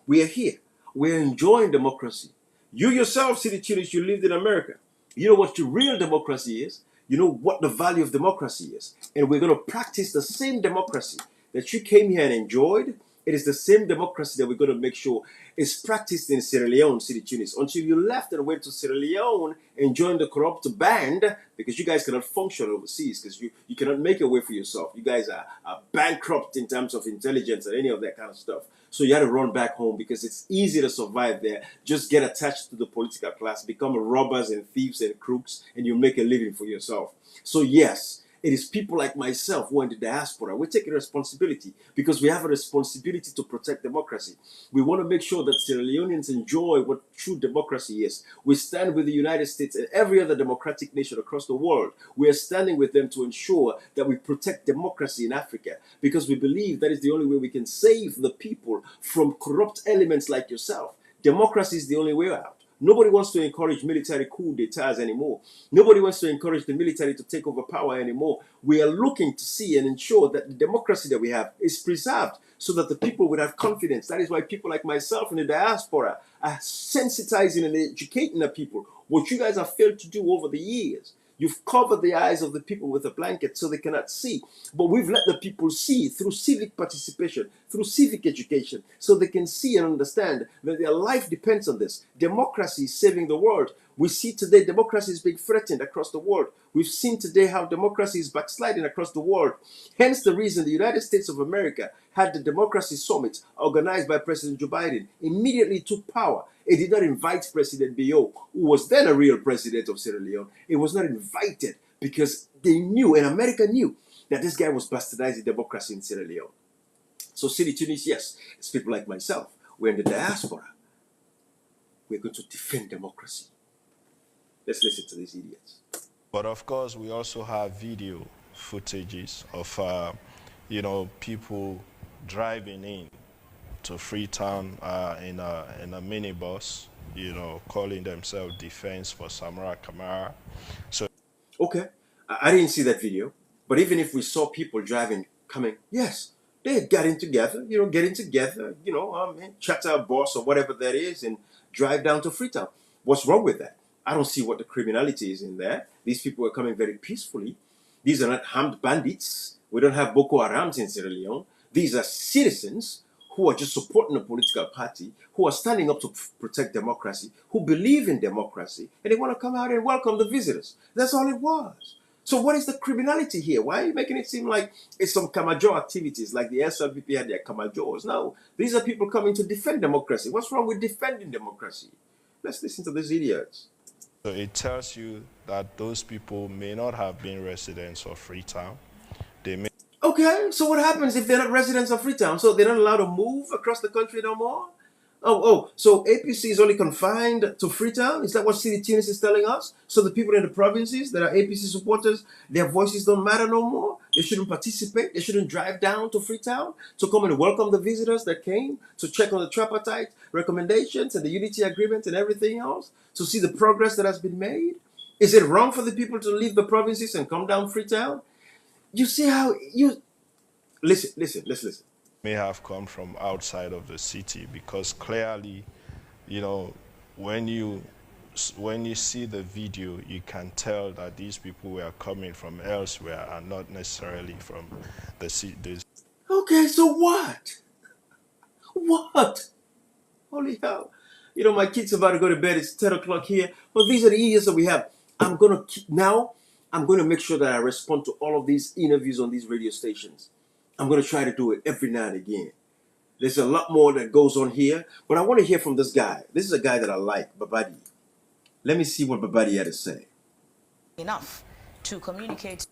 We are here. We're enjoying democracy. You yourself, city tunis, you lived in America. You know what your real democracy is. You know what the value of democracy is. And we're going to practice the same democracy that you came here and enjoyed. It is the same democracy that we're going to make sure is practiced in Sierra Leone, city tunis. Until you left and went to Sierra Leone and joined the corrupt band, because you guys cannot function overseas, because you cannot make a way for yourself. You guys are bankrupt in terms of intelligence and any of that kind of stuff. So you had to run back home because it's easy to survive there. Just get attached to the political class, become robbers and thieves and crooks, and you make a living for yourself. So yes, it is people like myself who are in the diaspora. We're taking responsibility because we have a responsibility to protect democracy. We want to make sure that Sierra Leoneans enjoy what true democracy is. We stand with the United States and every other democratic nation across the world. We are standing with them to ensure that we protect democracy in Africa because we believe that is the only way we can save the people from corrupt elements like yourself. Democracy is the only way out. Nobody wants to encourage military coup d'etats anymore. Nobody wants to encourage the military to take over power anymore. We are looking to see and ensure that the democracy that we have is preserved so that the people would have confidence. That is why people like myself in the diaspora are sensitizing and educating the people. What you guys have failed to do over the years. You've covered the eyes of the people with a blanket so they cannot see. But we've let the people see through civic participation, through civic education, so they can see and understand that their life depends on this. Democracy is saving the world. We see today democracy is being threatened across the world. We've seen today how democracy is backsliding across the world. Hence the reason the United States of America had the Democracy Summit organized by President Joe Biden, immediately took power. It did not invite President Bio, who was then a real president of Sierra Leone. It was not invited because they knew, and America knew, that this guy was bastardizing democracy in Sierra Leone. So City Tunis, yes, it's people like myself. We're in the diaspora. We're going to defend democracy. Let's listen to these idiots. But of course, we also have video footages of, people driving in to Freetown in a minibus, calling themselves Defense for Samara Kamara. So, okay, I didn't see that video, but even if we saw people coming, yes, they're getting together, chat our boss or whatever that is and drive down to Freetown. What's wrong with that? I don't see what the criminality is in there. These people are coming very peacefully. These are not armed bandits. We don't have Boko Harams in Sierra Leone. These are citizens who are just supporting a political party, who are standing up to protect democracy, who believe in democracy, and they want to come out and welcome the visitors. That's all it was. So what is the criminality here? Why are you making it seem like it's some Kamajo activities, like the SLPP had their Kamajos? No, these are people coming to defend democracy. What's wrong with defending democracy? Let's listen to these idiots. So it tells you that those people may not have been residents of Freetown. They may. Okay, so what happens if they're not residents of Freetown? So they're not allowed to move across the country no more? So APC is only confined to Freetown? Is that what City Tunis is telling us? So the people in the provinces that are APC supporters, their voices don't matter no more? They shouldn't participate? They shouldn't drive down to Freetown to come and welcome the visitors that came to check on the tripartite recommendations and the unity agreement and everything else? To see the progress that has been made? Is it wrong for the people to leave the provinces and come down Freetown? You see how you... Listen, let's listen. may have come from outside of the city, because clearly, you know, when you see the video, you can tell that these people were coming from elsewhere and not necessarily from the city. Okay, so what? What? Holy hell. You know, my kid's about to go to bed. It's 10 o'clock here. Well, these are the years that we have. I'm going to make sure that I respond to all of these interviews on these radio stations. I'm going to try to do it every now and again. There's a lot more that goes on here, but I want to hear from this guy. This is a guy that I like, Babadi. Let me see what Babadi had to say. Enough to communicate.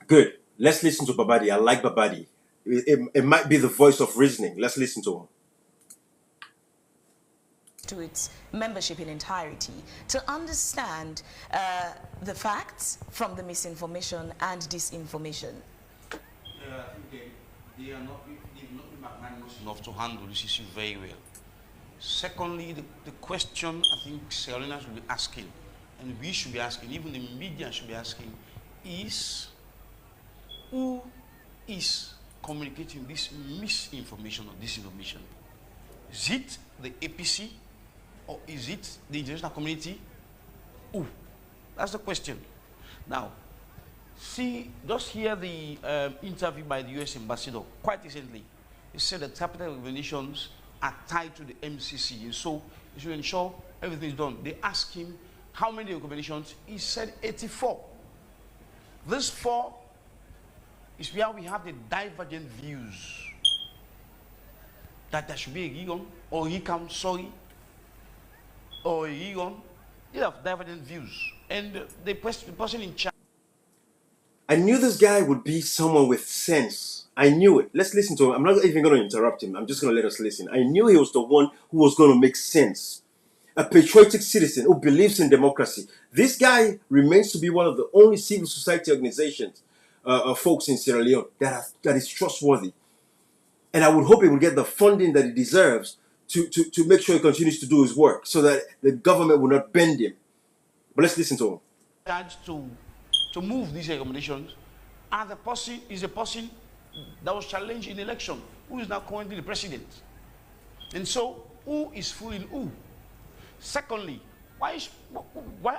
Good. Let's listen to Babadi. I like Babadi. It might be the voice of reasoning. Let's listen to him. To its membership in entirety, to understand the facts from the misinformation and disinformation. I think they have not been magnanimous enough to handle this issue very well. Secondly, the question I think Serena should be asking, and we should be asking, even the media should be asking, is who is communicating this misinformation or disinformation? Is it the APC? Or is it the international community? Ooh, that's the question. Now, see, just hear the interview by the US ambassador quite recently. He said that capital recommendations are tied to the MCC, and so he should ensure everything is done. They asked him how many recommendations. He said 84. This 4 is where we have the divergent views. That there should be a Gigon or Hikam, sorry, or Egon. They have divergent views. And the person in charge. I knew this guy would be someone with sense. I knew it. Let's listen to him. I'm not even going to interrupt him. I'm just going to let us listen. I knew he was the one who was going to make sense. A patriotic citizen who believes in democracy. This guy remains to be one of the only civil society organizations, folks in Sierra Leone, that is trustworthy. And I would hope he would get the funding that he deserves to make sure he continues to do his work so that the government will not bend him. But let's listen to him. To move these recommendations, and the person is a person that was challenged in the election, who is now currently the president. And so, who is fooling who? Secondly, why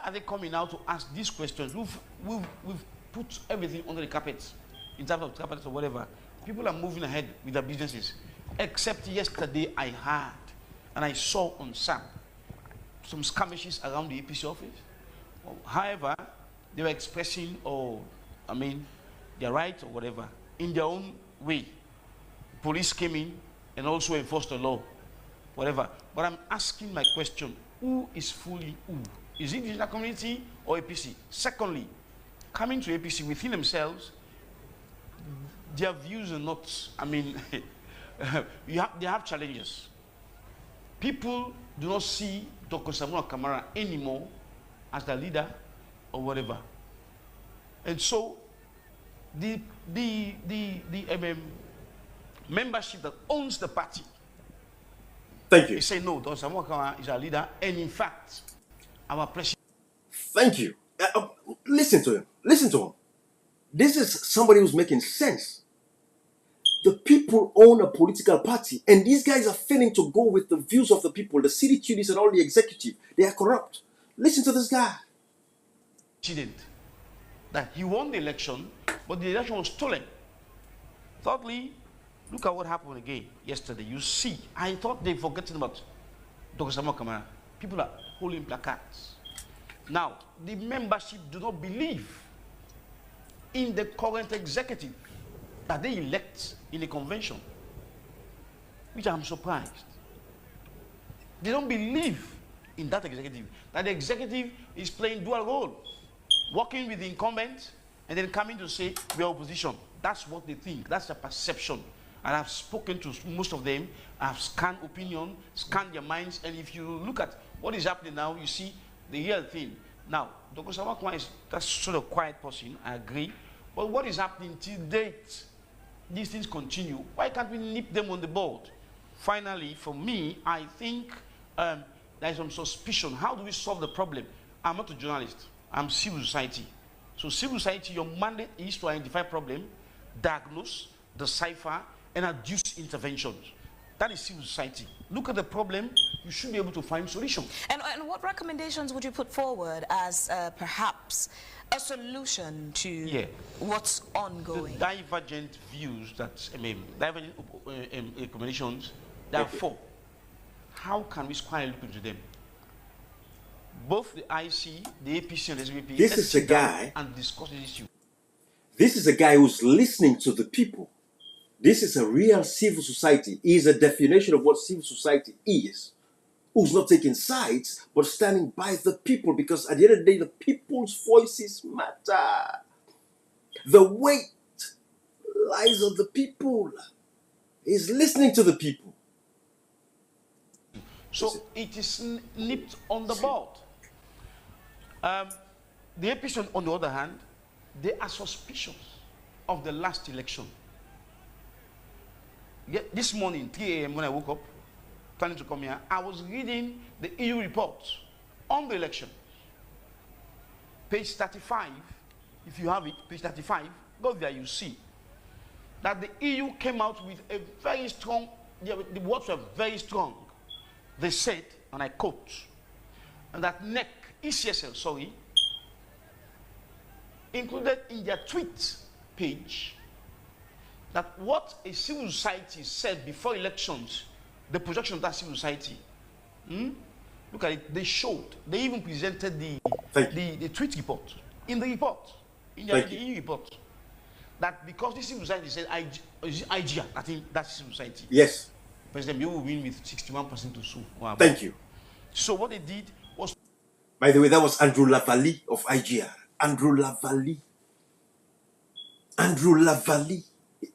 are they coming out to ask these questions? We've put everything under the carpet, in terms of carpet or whatever. People are moving ahead with their businesses. Except yesterday I heard and I saw on SAP some skirmishes around the APC office. However, they were expressing, their right or whatever, in their own way. Police came in and also enforced the law, whatever. But I'm asking my question, who is fooling who? Is it the international community or APC? Secondly, coming to APC within themselves, their views are not, they have challenges. People do not see Dr. Samuel Kamara anymore as the leader or whatever. And so the membership that owns the party, thank you. They say no, Dr. Samuel Kamara is our leader, and in fact, our president. Thank you. Listen to him. Listen to him. This is somebody who's making sense. The people own a political party, and these guys are failing to go with the views of the people. The city chiefs and all the executive, they are corrupt. Listen to this guy. That he won the election, but the election was stolen. Thirdly, look at what happened again yesterday. You see, I thought they've forgotten about Dr. Samuel Kamara. People are holding placards. Now, the membership do not believe in the current executive that they elect in a convention, which I'm surprised. They don't believe in that executive, that the executive is playing dual role, working with the incumbent and then coming to say we are opposition. That's what they think. That's the perception. And I've spoken to most of them. I've scanned opinion, scanned their minds, and if you look at what is happening now, you see the real thing. Now, Dr. Samakwa is that sort of quiet person, I agree. But what is happening till date? These things continue. Why can't we nip them on the board? Finally, for me, I think there is some suspicion. How do we solve the problem? I'm not a journalist. I'm civil society. So civil society, your mandate is to identify problem, diagnose, decipher, and adduce interventions. That is civil society. Look at the problem, you should be able to find solutions. And what recommendations would you put forward as perhaps a solution to what's ongoing? The divergent views that, divergent recommendations, there are 4. How can we squarely look into them? Both the IC, the APC, and the SVP. This is a guy and discuss this issue. This is a guy who's listening to the people. This is a real civil society. He is a definition of what civil society is. Who's not taking sides, but standing by the people, because at the end of the day, the people's voices matter. The weight lies on the people. He's listening to the people. So it is nipped on the bud. The APC, on the other hand, they are suspicious of the last election. This morning, 3 a.m. when I woke up, planning to come here, I was reading the EU report on the election. Page 35, if you have it, page 35, go there, you see that the EU came out with a very strong, the words were very strong. They said, and I quote, and that ECSL, sorry, included in their tweet page that what a civil society said before elections, the projection of that civil society, look at it, they showed, they even presented the tweet report, in the EU report, that because this civil society said, IGR, I think that's civil society. Yes. President, you will win with 61% or so. Wow. Thank you. So what they did was... By the way, that was Andrew Lavalley of IGR. Andrew Lavalley. Andrew Lavalley.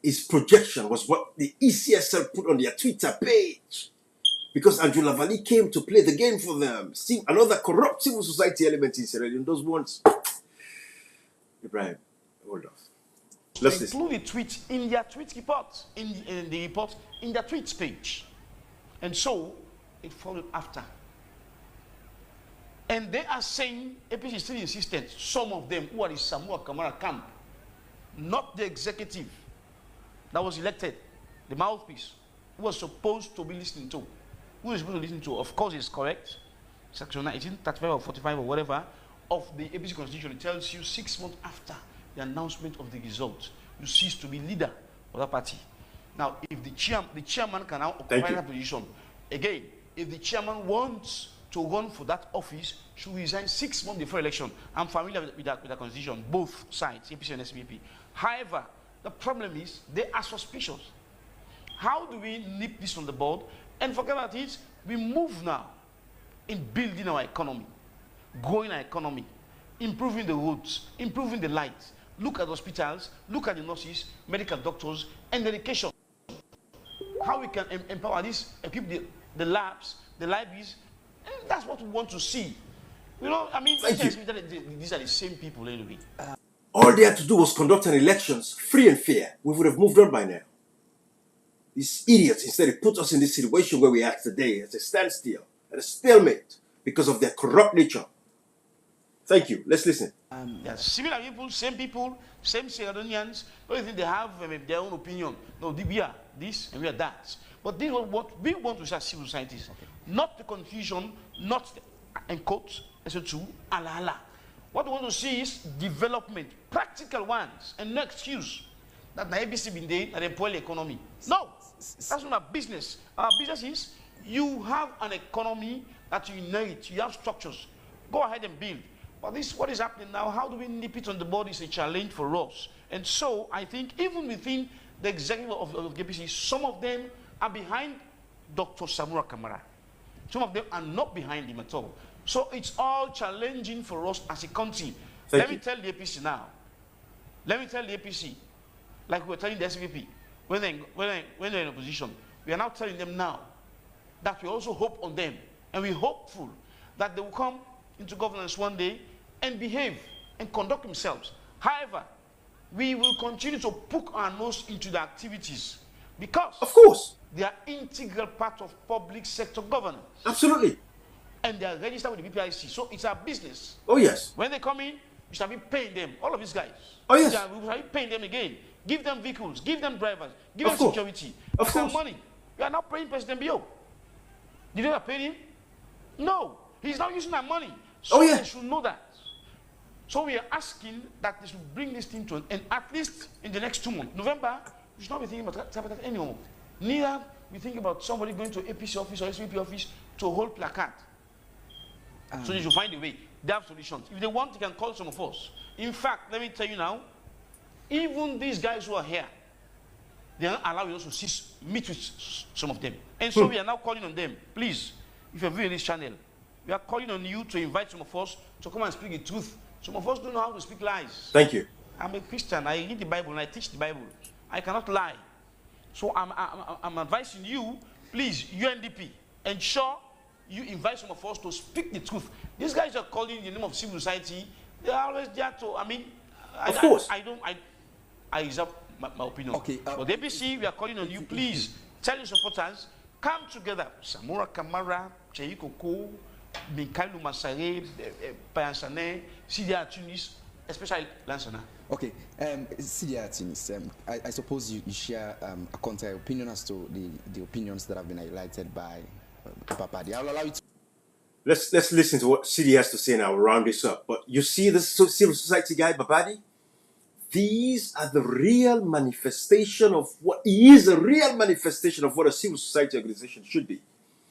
His projection was what the ECSL put on their Twitter page. Because Andrew Lavalley came to play the game for them. See, another corrupt civil society element in Sierra Leone. Those ones. Ibrahim, hold on. Let's include the tweet in their tweet report, in the report, in their tweets page. And so, it followed after. And they are saying, APC is still insistent, some of them who are in Samoa Kamara camp, not the executive that was elected, the mouthpiece, who was supposed to be listening to. Who is supposed to listen to? Of course, it's correct. Section 19, 35 or 45 or whatever of the APC constitution, it tells you 6 months after the announcement of the result, you cease to be leader of that party. Now, if the chairman can now occupy that position, again, if the chairman wants to run for that office, should resign 6 months before election. I'm familiar with that constitution, both sides, APC and SPP. However, the problem is they are suspicious. How do we nip this on the board and forget about it? We move now in building our economy, growing our economy, improving the roads, improving the lights. Look at hospitals, look at the nurses, medical doctors, and education. How we can empower this, equip the labs, the libraries, and that's what we want to see. You know, I mean, these are the same people anyway. All they had to do was conduct an elections free and fair. We would have moved on by now. These idiots instead put us in this situation where we are today at a standstill, at a stalemate, because of their corrupt nature. Thank you. Let's listen. They are similar people, same Sierra Leoneans. Don't think they have their own opinion. No, we are this and we are that. But this is what we want to see as civil societies. Okay. Not the confusion, not the, in quotes, SO2, ala. What we want to see is development, practical ones, and no excuse that the ABC been there and employ the economy. No, that's not our business. Our business is you have an economy that you inherit, you have structures. Go ahead and build. But this, what is happening now, how do we nip it on the board is a challenge for us. And so I think even within the executive of the APC, some of them are behind Dr. Samura Kamara. Some of them are not behind him at all. So it's all challenging for us as a country. Let me tell the APC now. Let me tell the APC, like we were telling the SVP, when they're in opposition, we are now telling them now that we also hope on them. And we're hopeful that they will come into governance one day and behave and conduct themselves. However, we will continue to poke our nose into the activities because of course they are integral part of public sector governance. Absolutely. And they are registered with the BPIC. So it's our business. Oh yes. When they come in, we shall be paying them, all of these guys. Oh yes. We shall be paying them again. give them vehicles, give them drivers, give Of them course. security, Of some course. money. You are not paying President Bio. Did you ever pay him? No. He's now using that money. So Oh, yeah. they should know that. So we are asking that they should bring this thing to an end, at least in the next 2 months. November, we should not be thinking about that anymore. Neither we think about somebody going to APC office or SVP office to hold placard. So they should find a way. They have solutions. If they want, they can call some of us. In fact, let me tell you now, even these guys who are here, they are not allowing us to meet with some of them. And so we are now calling on them. Please, if you're viewing this channel, we are calling on you to invite some of us to come and speak the truth. Some of us don't know how to speak lies. Thank you. I'm a Christian. I read the Bible and I teach the Bible. I cannot lie. So I'm advising you, please, UNDP, ensure you invite some of us to speak the truth. These guys are calling in the name of civil society. They are always there to, Of course. I reserve my opinion. Okay, but the APC, we are calling on you, please, tell your supporters, come together. Samura Kamara, Cheikoko, Mikailu Masare, Payansane, Sidia Tunis, especially Lansana. Okay, Sidia Tunis, I suppose you share a contrary opinion as to the opinions that have been highlighted by Papadi. I'll allow you to. Let's listen to what Sidi has to say now. We'll round this up. But you see this civil society guy, Babadi? These are the real manifestation of what he is, a real manifestation of what a civil society organization should be.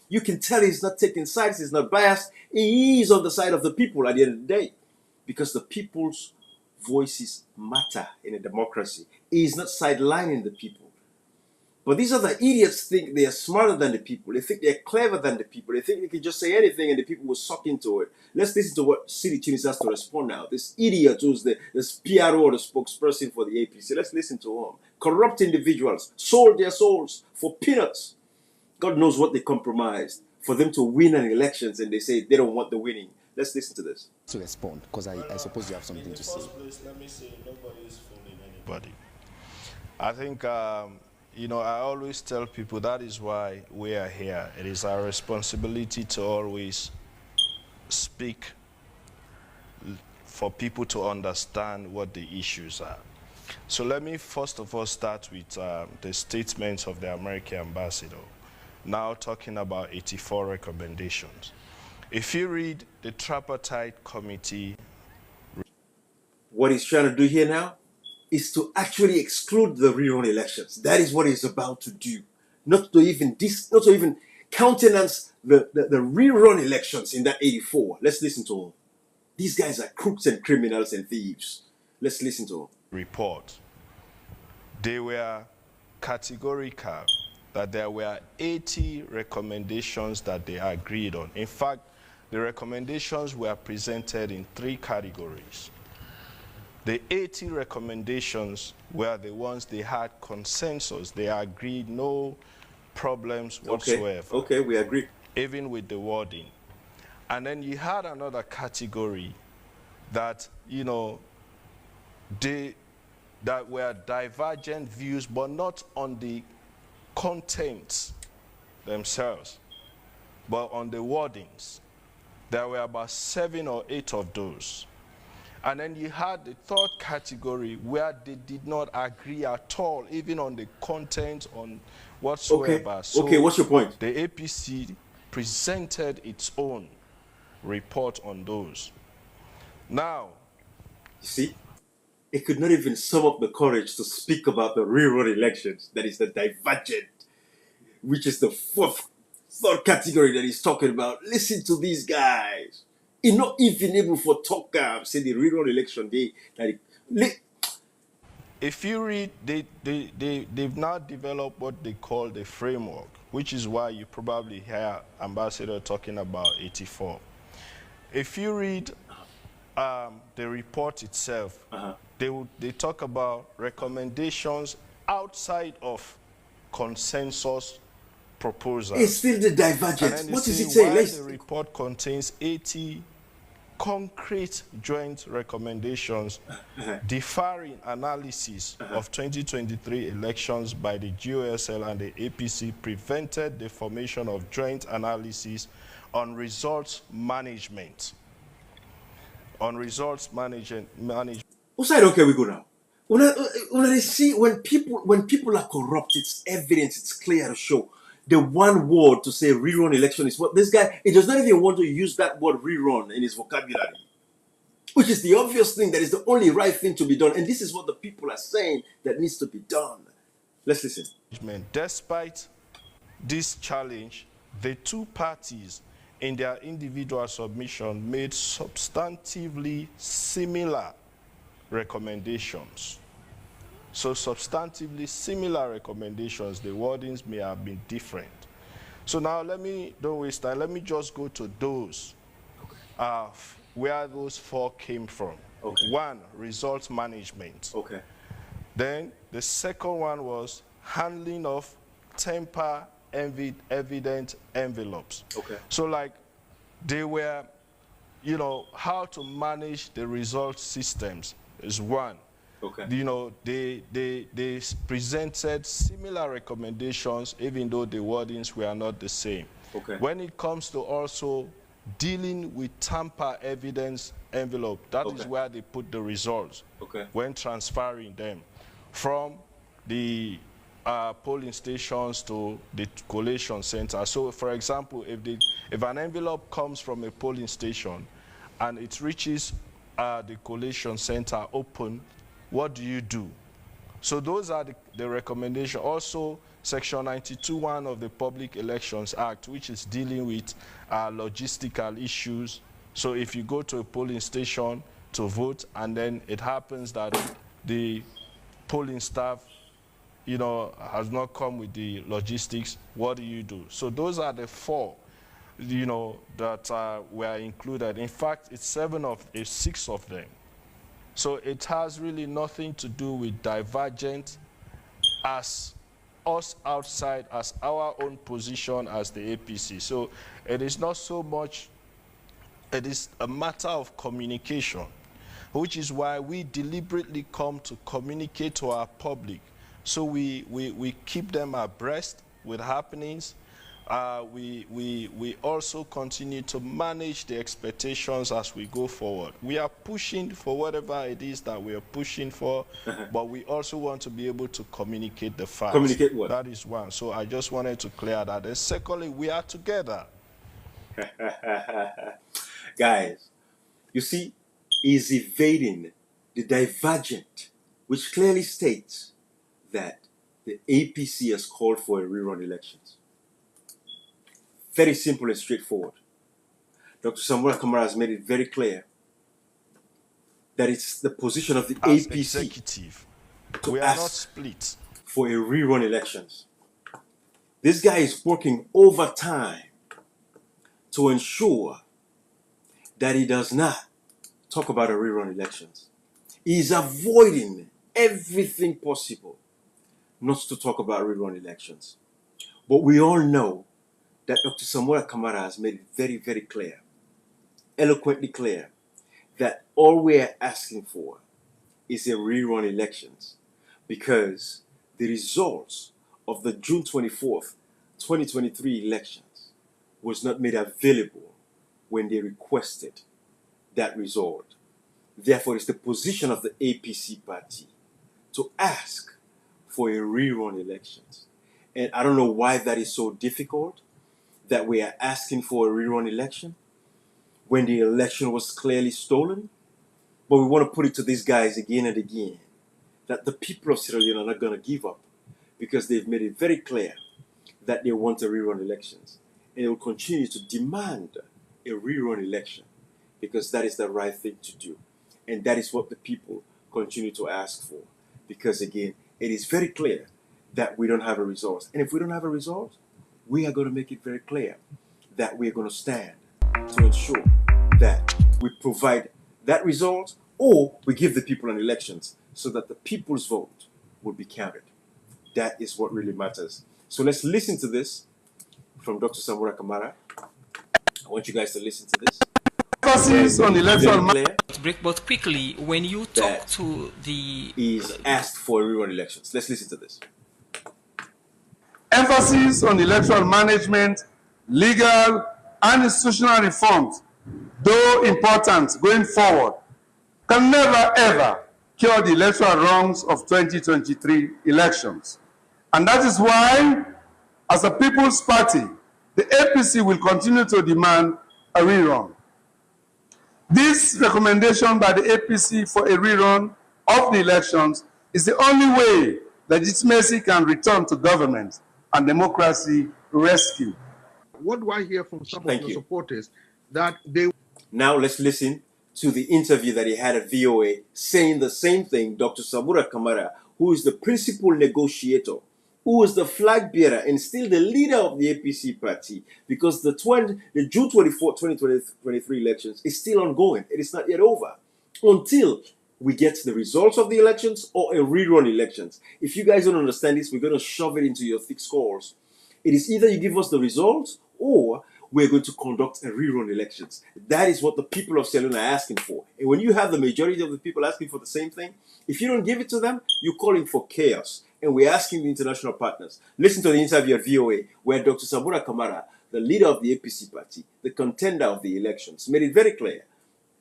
You can tell he's not taking sides, he's not biased. He is on the side of the people at the end of the day. Because the people's voices matter in a democracy. He is not sidelining the people. But these other idiots think they are smarter than the people. They think they're clever than the people. They think they can just say anything and the people will suck into it. Let's listen to what City Tunis has to respond now. This idiot who's the PRO, the spokesperson for the APC. Let's listen to him. Corrupt individuals sold their souls for peanuts. God knows what they compromised for them to win an elections, and they say they don't want the winning. Let's listen to this. To respond, because I suppose you have something to say. In the first place, let me say nobody is fooling anybody. I think, you know, I always tell people that is why we are here. It is our responsibility to always speak for people to understand what the issues are. So let me first of all start with the statements of the American ambassador, now talking about 84 recommendations. If you read the tripartite committee, what he's trying to do here now is to actually exclude the rerun elections. That is what he's about to do. Not to even countenance the rerun elections in that 84. Let's listen to him. These guys are crooks and criminals and thieves. Let's listen to him. report, they were categorical that there were 80 recommendations that they agreed on. In fact, the recommendations were presented in 3 categories. The 80 recommendations were the ones they had consensus. They agreed, no problems whatsoever. Okay, we agree. Even with the wording. And then you had another category that, you know, that were divergent views, but not on the contents themselves, but on the wordings. There were about 7 or 8 of those. And then you had the 3rd category where they did not agree at all, even on the content, on whatsoever. Okay, So okay, what's your point? the APC presented its own report on those. Now, You see, it could not even sum up the courage to speak about the rerun elections. That is the divergent, which is the 3rd category that he's talking about. Listen to these guys. He's not even able for talk say the rerun election day. if you read, they've now developed what they call the framework, which is why you probably hear Ambassador talking about 84. If you read the report itself, they talk about recommendations outside of consensus proposals. It's still the divergence. What is it saying? saying? The report contains 80 concrete joint recommendations differing analysis of 2023 elections by the GOSL and the APC prevented the formation of joint analysis on results management. On results management. What side okay we go now? when I see when people are corrupt, it's evidence, it's clear to show. The one word to say rerun election is what this guy, he does not even want to use that word rerun in his vocabulary, which is the obvious thing, that is the only right thing to be done. And this is what the people are saying that needs to be done. Let's listen. Despite this challenge, the two parties in their individual submission made substantively similar recommendations. So substantively similar recommendations, the wordings may have been different. So now don't waste time, let me just go to those, where those four came from. Okay. One, results management. Okay. Then the second one was handling of temper evident envelopes. Okay. So like they were, how to manage the result systems is one. Okay. They presented similar recommendations, even though the wordings were not the same. Okay. When it comes to also dealing with tamper evidence envelope, that is Okay. where they put the results. Okay. When transferring them from the polling stations to the collation center. So, for example, if an envelope comes from a polling station and it reaches the collation center open, what do you do? So those are the recommendations. Also, Section 92(1) of the Public Elections Act, which is dealing with logistical issues. So if you go to a polling station to vote and then it happens that the polling staff has not come with the logistics, what do you do? So those are the four, that were included. In fact, it's six of them. So it has really nothing to do with divergent as us outside, as our own position as the APC. So it is not so much, it is a matter of communication, which is why we deliberately come to communicate to our public. So we keep them abreast with happenings. We also continue to manage the expectations as we go forward. We are pushing for whatever it is that we are pushing for, but we also want to be able to communicate the facts. Communicate what? That is one. So I just wanted to clear that. And secondly, we are together. Guys, you see, is evading the divergent, which clearly states that the APC has called for a rerun elections. Very simple and straightforward. Dr. Samura Kamara has made it very clear that it's the position of the As APC executive, to we are ask not split. for a rerun elections. This guy is working overtime to ensure that he does not talk about a rerun elections. He is avoiding everything possible not to talk about rerun elections. But we all know that Dr. Samura Kamara has made it very, very clear, eloquently clear, that all we are asking for is a rerun elections, because the results of the June 24th, 2023 elections was not made available when they requested that result. Therefore, it's the position of the APC party to ask for a rerun elections. And I don't know why that is so difficult, that we are asking for a rerun election when the election was clearly stolen. But we want to put it to these guys again and again that the people of Sierra Leone are not going to give up, because they've made it very clear that they want a rerun elections. And they will continue to demand a rerun election, because that is the right thing to do. And that is what the people continue to ask for. Because again, it is very clear that we don't have a result. And if we don't have a result, we are going to make it very clear that we're going to stand to ensure that we provide that result, or we give the people an elections so that the people's vote will be counted. That is what really matters. So let's listen to this from Dr. Samura Kamara. I want you guys to listen to this. Emphasis on election break, but quickly, when you talk to the is asked for rerun elections. Let's listen to this. Emphasis on electoral management, legal and institutional reforms, though important going forward, can never ever cure the electoral wrongs of 2023 elections. And that is why, as a People's Party, the APC will continue to demand a rerun. This recommendation by the APC for a rerun of the elections is the only way legitimacy can return to government and democracy rescue. What do I hear from some Thank of your you. supporters that they Now let's listen to the interview that he had at VOA saying the same thing. Dr. Sabura Kamara, who is the principal negotiator, who is the flag bearer and still the leader of the APC party, because the June 24, 2023 elections is still ongoing. It is not yet over until we get the results of the elections or a rerun elections. If you guys don't understand this, we're going to shove it into your thick skulls. It is either you give us the results or we're going to conduct a rerun elections. That is what the people of Sierra Leone are asking for. And when you have the majority of the people asking for the same thing, if you don't give it to them, you're calling for chaos. And we're asking the international partners. Listen to the interview at VOA where Dr. Sabura Kamara, the leader of the APC party, the contender of the elections, made it very clear.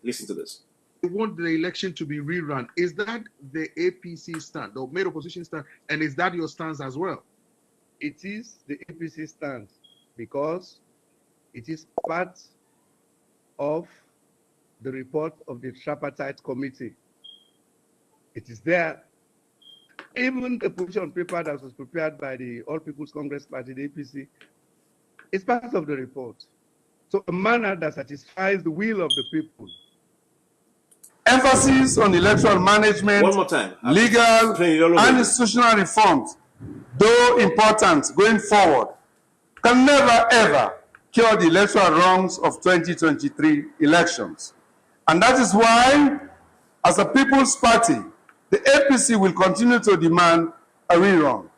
Listen to this. want the election to be rerun. Is that the APC stand, the main opposition stand, and is that your stance as well? It is the APC stand because it is part of the report of the tripartite committee. It is there. Even the position paper that was prepared by the All People's Congress Party, the APC, is part of the report. So a manner that satisfies the will of the people. Emphasis on electoral management, One more time. legal and institutional reforms, though important going forward, can never ever cure the electoral wrongs of 2023 elections. And that is why, as a People's Party, the APC will continue to demand a rerun.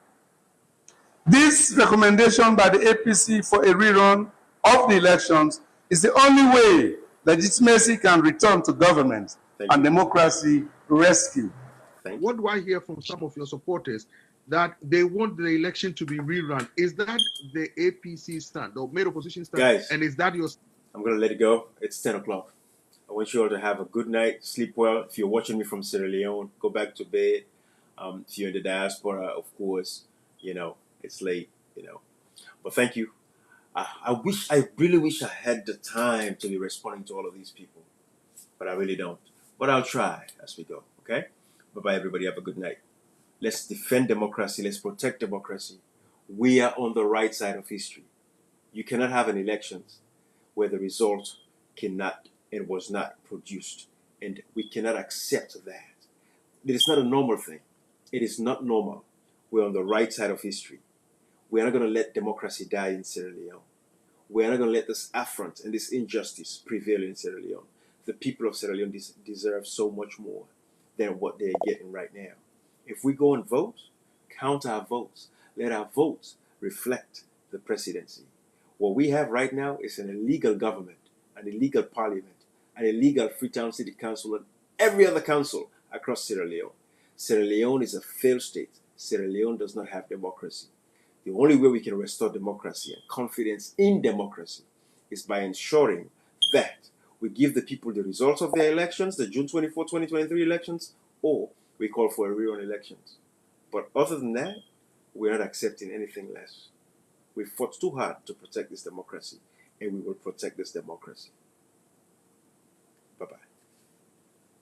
This recommendation by the APC for a rerun of the elections is the only way legitimacy can return to government and democracy rescue. What do I hear from some of your supporters that they want the election to be rerun? Is that the APC stand, the main opposition stand? Guys, and is that your... I'm going to let it go. It's 10 o'clock. I want you all to have a good night, sleep well. If you're watching me from Sierra Leone, go back to bed. If you're in the diaspora, of course, you know, it's late, you know. But thank you. I really wish I had the time to be responding to all of these people. But I really don't. But I'll try as we go, okay? Bye-bye, everybody. Have a good night. Let's defend democracy. Let's protect democracy. We are on the right side of history. You cannot have an elections where the result cannot and was not produced. And we cannot accept that. It is not a normal thing. It is not normal. We're on the right side of history. We are not going to let democracy die in Sierra Leone. We are not going to let this affront and this injustice prevail in Sierra Leone. The people of Sierra Leone deserve so much more than what they're getting right now. If we go and vote, count our votes. Let our votes reflect the presidency. What we have right now is an illegal government, an illegal parliament, an illegal Freetown City Council, and every other council across Sierra Leone. Sierra Leone is a failed state. Sierra Leone does not have democracy. The only way we can restore democracy and confidence in democracy is by ensuring that we give the people the results of their elections, the June 24, 2023 elections, or we call for a rerun elections. But other than that, we're not accepting anything less. We fought too hard to protect this democracy, and we will protect this democracy.